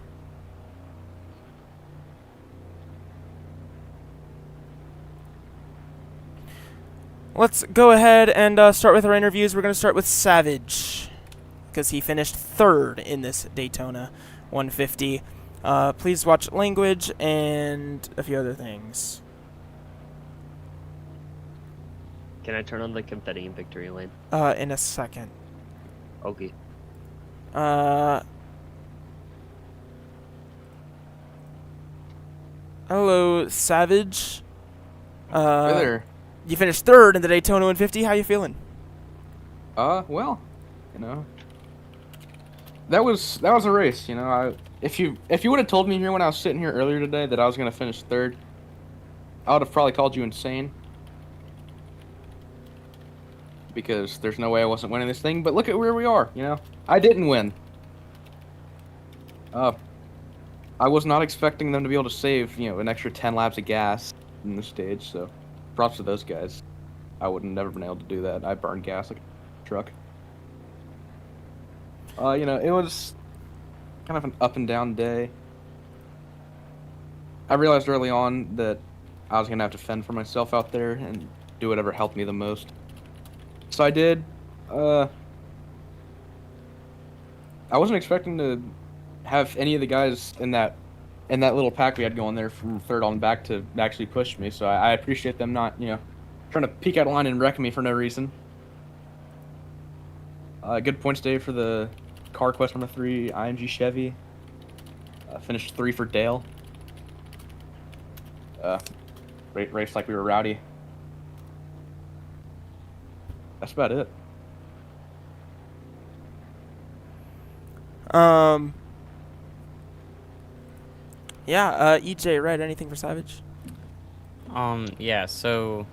Let's go ahead and start with our interviews. We're going to start with Savage, because he finished 3rd in this Daytona 150. Please watch language and a few other things. Can I turn on the confetti in victory lane? In a second. Okay. Hello, Savage. Hey there. You finished 3rd in the Daytona 150. How you feeling? Well, you know, that was a race. You know, if you would have told me here when I was sitting here earlier today that I was gonna finish 3rd, I would have probably called you insane. Because there's no way I wasn't winning this thing. But look at where we are. You know, I didn't win. I was not expecting them to be able to save, you know, an extra 10 laps of gas in the stage, so props to those guys. I would have never been able to do that. I burned gas like a truck. You know, it was kind of an up and down day. I realized early on that I was going to have to fend for myself out there and do whatever helped me the most. So I did. I wasn't expecting to have any of the guys in that and that little pack we had going there from third on back to actually push me. So I appreciate them not, trying to peek out of line and wreck me for no reason. Good points day for the car quest number 3, IMG Chevy. Finished 3 for Dale. Raced like we were rowdy. That's about it. Yeah, EJ, Red, anything for Savage? Yeah, so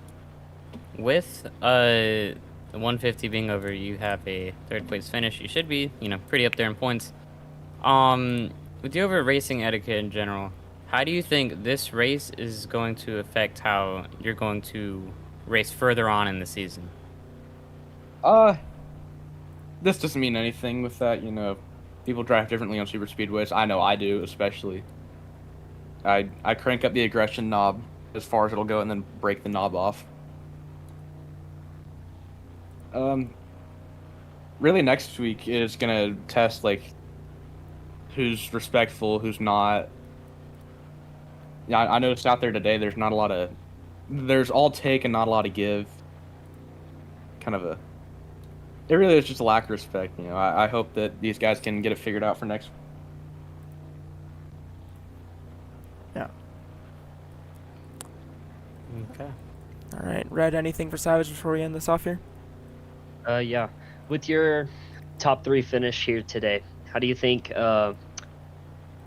with the 150 being over, you have a third place finish. You should be, pretty up there in points. With you over racing etiquette in general, how do you think this race is going to affect how you're going to race further on in the season? This doesn't mean anything with that, people drive differently on super speedways. I know I do, especially. I crank up the aggression knob as far as it'll go and then break the knob off. Really next week is gonna test, like, who's respectful, who's not. Yeah, I noticed out there today there's not a lot of... There's all take and not a lot of give. Kind of a... It really is just a lack of respect, I hope that these guys can get it figured out for next. Yeah. Okay. All right, Red, anything for Savage before we end this off here? Yeah. With your top 3 finish here today, how do you think,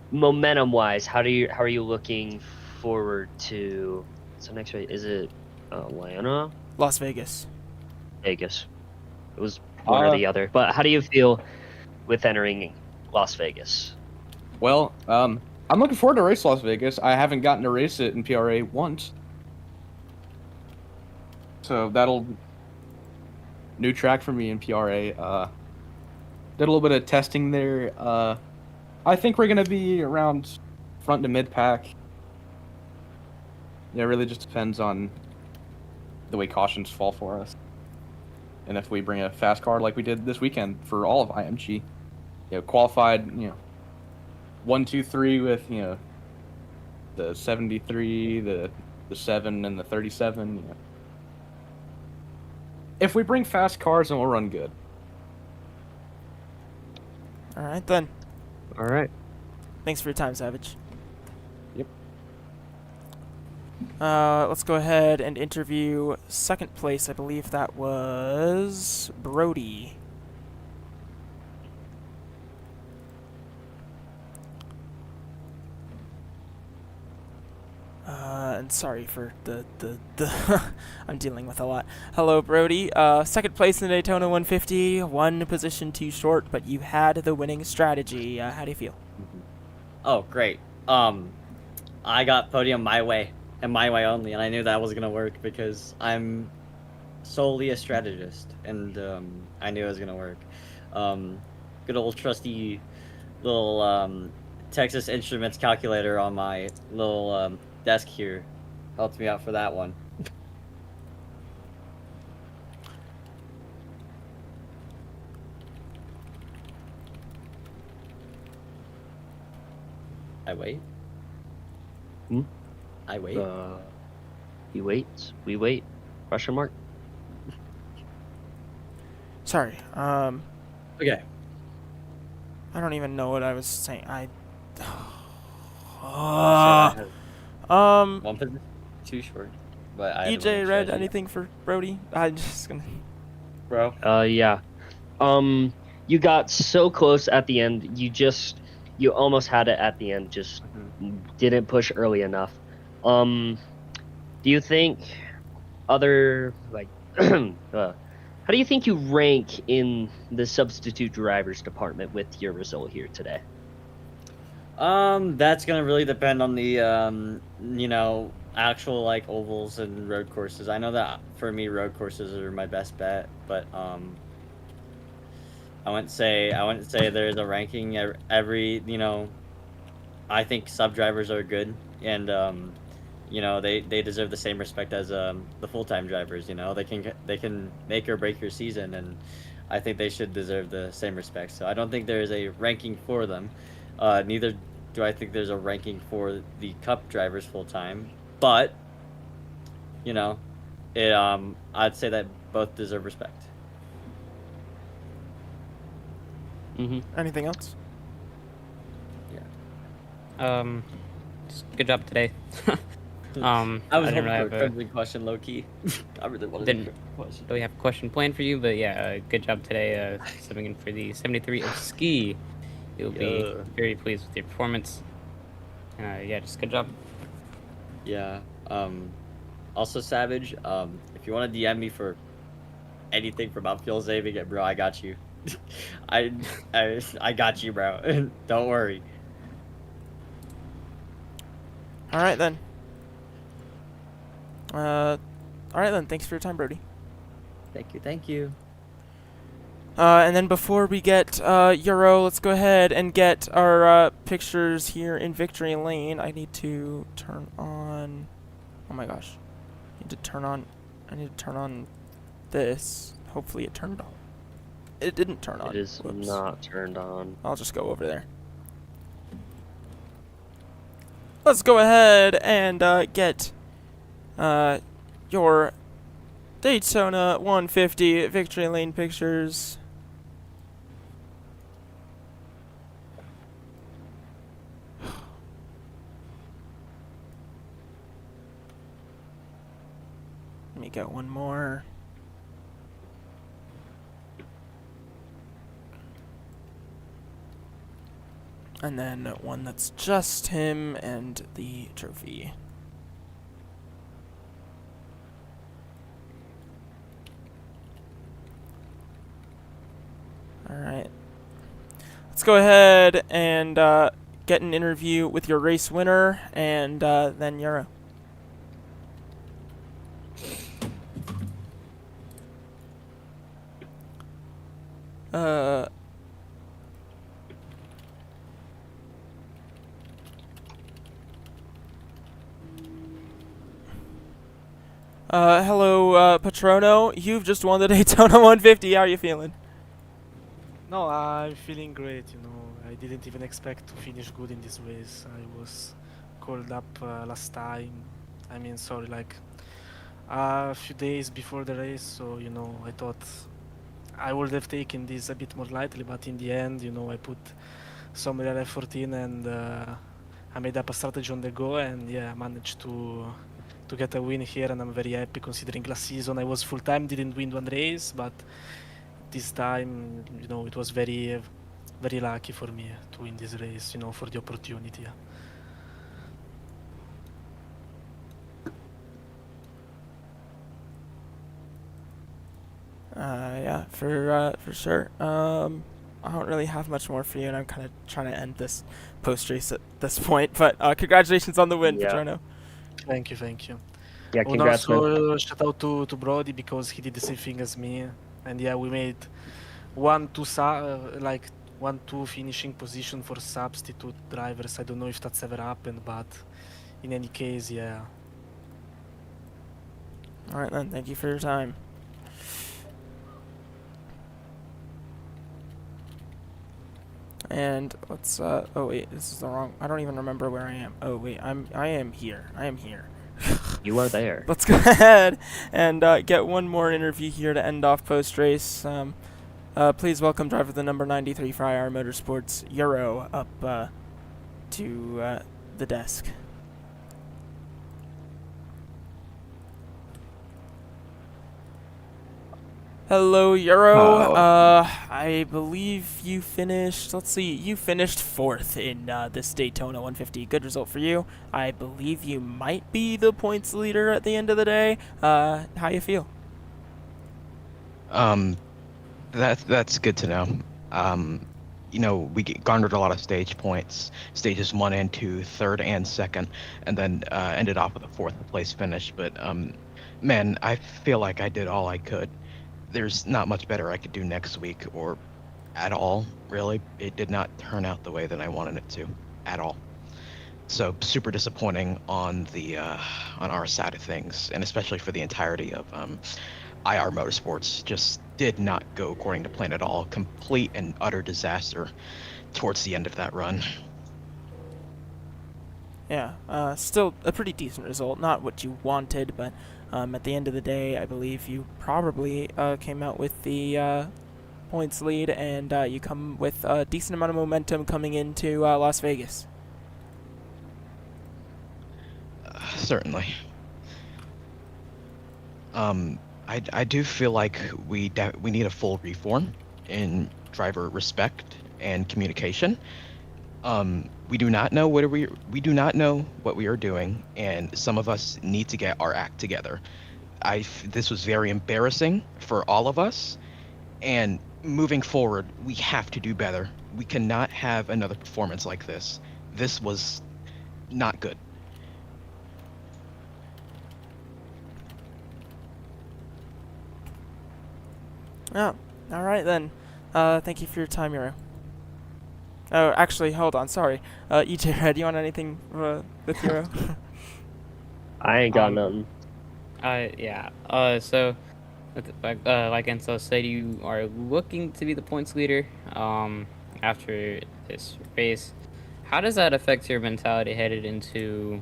momentum-wise, how are you looking forward to? So next race, is it Atlanta? Las Vegas. Vegas. It was one or the other. But how do you feel with entering Las Vegas? Well, I'm looking forward to race Las Vegas. I haven't gotten to race it in PRA once. So that'll... New track for me in PRA. Did a little bit of testing there. I think we're going to be around front to mid-pack. Yeah, it really just depends on the way cautions fall for us. And if we bring a fast car like we did this weekend for all of IMG, qualified, 1, 2, 3 with, the 73, the 7, and the 37. If we bring fast cars, then we'll run good. All right, then. All right. Thanks for your time, Savage. Yep. Let's go ahead and interview second place. I believe that was Brody. And sorry for the I'm dealing with a lot. Hello, Brody. Second place in the Daytona 150, 1 position too short, but you had the winning strategy. How do you feel? Oh, great. I got podium my way, and my way only, and I knew that was gonna work because I'm solely a strategist, and I knew it was gonna work. Good old trusty little Texas Instruments calculator on my little desk here helped me out for that one. I wait. I wait. He waits. We wait. Question mark. Sorry. Okay. I don't even know what I was saying. One position too short. But I EJ, Red, anything for Brody? I'm just gonna... Bro. Yeah. You got so close at the end. You almost had it at the end. Just didn't push early enough. Do you think how do you think you rank in the substitute drivers department with your result here today? That's gonna really depend on the actual like ovals and road courses. I know that for me road courses are my best bet, but I wouldn't say there's a ranking every I think sub drivers are good, and they deserve the same respect as the full-time drivers. They can make or break your season, and I think they should deserve the same respect. So I don't think there is a ranking for them. Neither do I think there's a ranking for the Cup drivers full time, but you know, it I'd say that both deserve respect. Anything else? Good job today. I was didn't hoping really for a have a crimson question, low key. I really wanted didn't a question. really have a question planned for you, but yeah, good job today. Stepping in for the 73 of ski. You'll be very pleased with your performance. Yeah, just good job. Yeah. Also, Savage, if you want to DM me for anything from outfield saving it, bro, I got you. I got you, bro. Don't worry. All right then. All right then. Thanks for your time, Brody. Thank you. Thank you. And then before we get Euro, let's go ahead and get our pictures here in Victory Lane. I need to turn on. Oh my gosh. I need to turn on this. Hopefully it turned on. It didn't turn on. It is Whoops. not turned on. I'll just go over there. Let's go ahead and get your Daytona 150 Victory Lane pictures. Let me get one more. And then one that's just him and the trophy. Alright. Let's go ahead and get an interview with your race winner and then Euro. Hello, Patrono. You've just won the Daytona 150. How are you feeling? No, I'm feeling great, you know. I didn't even expect to finish good in this race. I was called up last time. I mean, sorry, like a few days before the race, so, you know, I thought I would have taken this a bit more lightly, but in the end, you know, I put some real effort in and I made up a strategy on the go and, yeah, I managed to get a win here, and I'm very happy considering last season I was full-time, didn't win one race, but this time, you know, it was very, very lucky for me to win this race, you know, for the opportunity. Yeah, for sure. I don't really have much more for you, and I'm kind of trying to end this post-race at this point, but congratulations on the win, Yeah. Patrono. Thank you, thank you. Yeah, And congrats, man. also, shout out to Brody because he did the same thing as me. And yeah, we made 1-2 finishing position for substitute drivers. I don't know if that's ever happened, but in any case, yeah. All right, then. Thank you for your time. And let's oh wait, this is the wrong. I don't even remember where I am. Oh wait, I am here. I am here. You are there. Let's go ahead and get one more interview here to end off post race. Please welcome driver the number 93 for IR Motorsports, Euro, up to the desk. Hello, Euro. I believe you finished. Let's see. You finished 4th in this Daytona 150. Good result for you. I believe you might be the points leader at the end of the day. How you feel? That's good to know. You know, we garnered a lot of stage points, stages 1 and 2, 3rd and 2nd, and then ended off with a 4th place finish. But man, I feel like I did all I could. There's not much better I could do next week or at all, really. It did not turn out the way that I wanted it to, at all. So super disappointing on the on our side of things, and especially for the entirety of IR Motorsports. Just did not go according to plan at all. Complete and utter disaster towards the end of that run. Yeah, still a pretty decent result. Not what you wanted, but at the end of the day, I believe you probably came out with the points lead, and you come with a decent amount of momentum coming into Las Vegas. Certainly. I do feel like we need a full reform in driver respect and communication. We do not know what we do not know what we are doing, and some of us need to get our act together. This was very embarrassing for all of us, and moving forward, we have to do better. We cannot have another performance like this. This was not good. Oh, all right then. Thank you for your time, Euro. Oh, actually, hold on. Sorry. EJ Red, you want anything with Euro? I ain't got nothing. Yeah. So, like Enzo said, you are looking to be the points leader. After this race, how does that affect your mentality headed into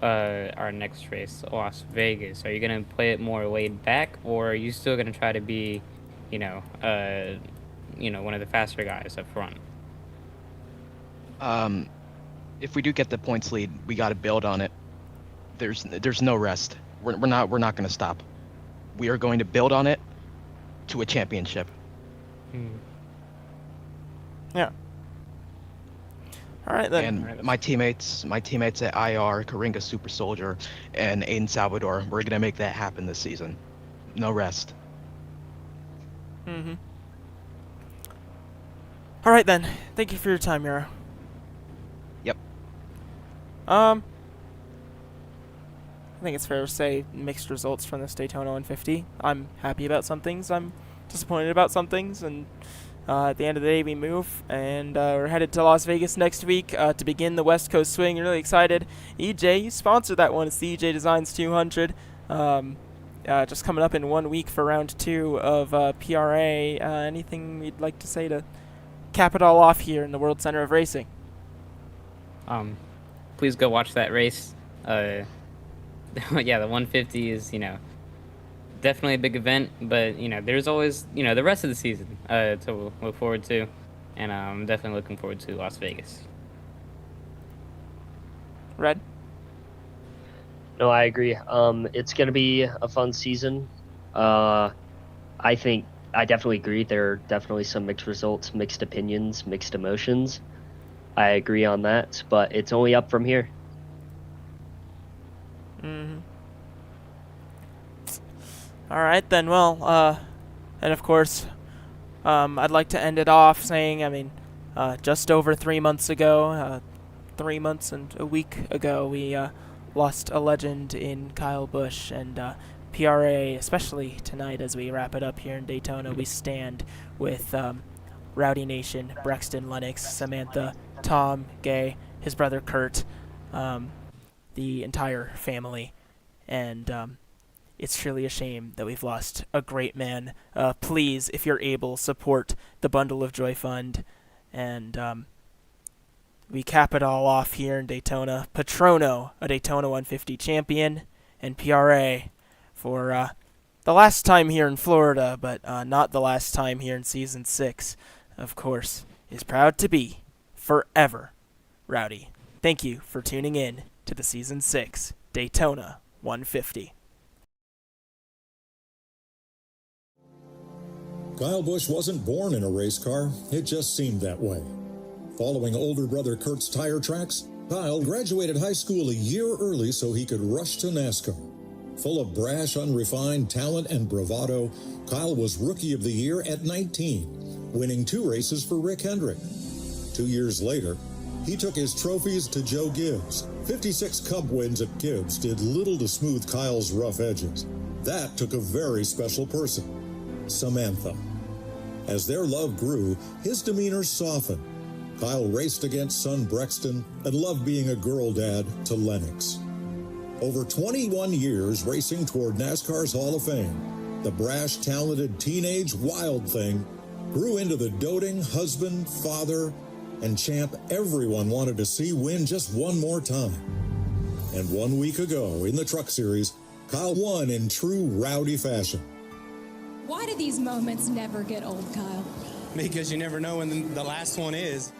our next race, Las Vegas? Are you gonna play it more laid back, or are you still gonna try to be, one of the faster guys up front? If we do get the points lead, we got to build on it. There's no rest. We're not going to stop. We are going to build on it to a championship. Yeah. All right then. And my teammates at IR, Karinga Super Soldier, and Aiden Salvador, we're gonna make that happen this season. No rest. Mm-hmm. All right then. Thank you for your time, Euro. Yep. I think it's fair to say mixed results from this Daytona 150. I'm happy about some things. I'm disappointed about some things, and at the end of the day, we move, and we're headed to Las Vegas next week to begin the West Coast Swing. Really excited. EJ, you sponsored that one. It's the EJ Designs 200. Just coming up in 1 week for round 2 of PRA. Anything you'd like to say to cap it all off here in the World Center of Racing? Please go watch that race. Yeah, the 150 is, definitely a big event, but, there's always, the rest of the season to look forward to, and I'm definitely looking forward to Las Vegas. Red? No, I agree. It's going to be a fun season. I definitely agree. There are definitely some mixed results, mixed opinions, mixed emotions. I agree on that, but it's only up from here. Mm-hmm. All right, then. Well, and of course, I'd like to end it off saying, just over 3 months ago, 3 months and a week ago, we lost a legend in Kyle Busch, and PRA, especially tonight as we wrap it up here in Daytona, we stand with Rowdy Nation, Brexton, Lennox, Samantha, Tom, Gay, his brother Kurt, the entire family, and it's truly a shame that we've lost a great man. Please, if you're able, support the Bundle of Joy Fund, and we cap it all off here in Daytona. Patrono, a Daytona 150 champion, and PRA for the last time here in Florida, but not the last time here in Season 6, of course, is proud to be forever Rowdy. Thank you for tuning in to the Season 6 Daytona 150. Kyle Busch wasn't born in a race car, it just seemed that way. Following older brother Kurt's tire tracks, Kyle graduated high school a year early so he could rush to NASCAR. Full of brash, unrefined talent and bravado, Kyle was Rookie of the Year at 19, winning 2 races for Rick Hendrick. 2 years later, he took his trophies to Joe Gibbs. 56 Cup wins at Gibbs did little to smooth Kyle's rough edges. That took a very special person, Samantha. As their love grew, his demeanor softened. Kyle raced against son Brexton and loved being a girl dad to Lennox. Over 21 years racing toward NASCAR's Hall of Fame, the brash, talented teenage wild thing grew into the doting husband, father, and champ everyone wanted to see win just one more time. And 1 week ago in the Truck Series, Kyle won in true rowdy fashion. Why do these moments never get old, Kyle? Because you never know when the last one is.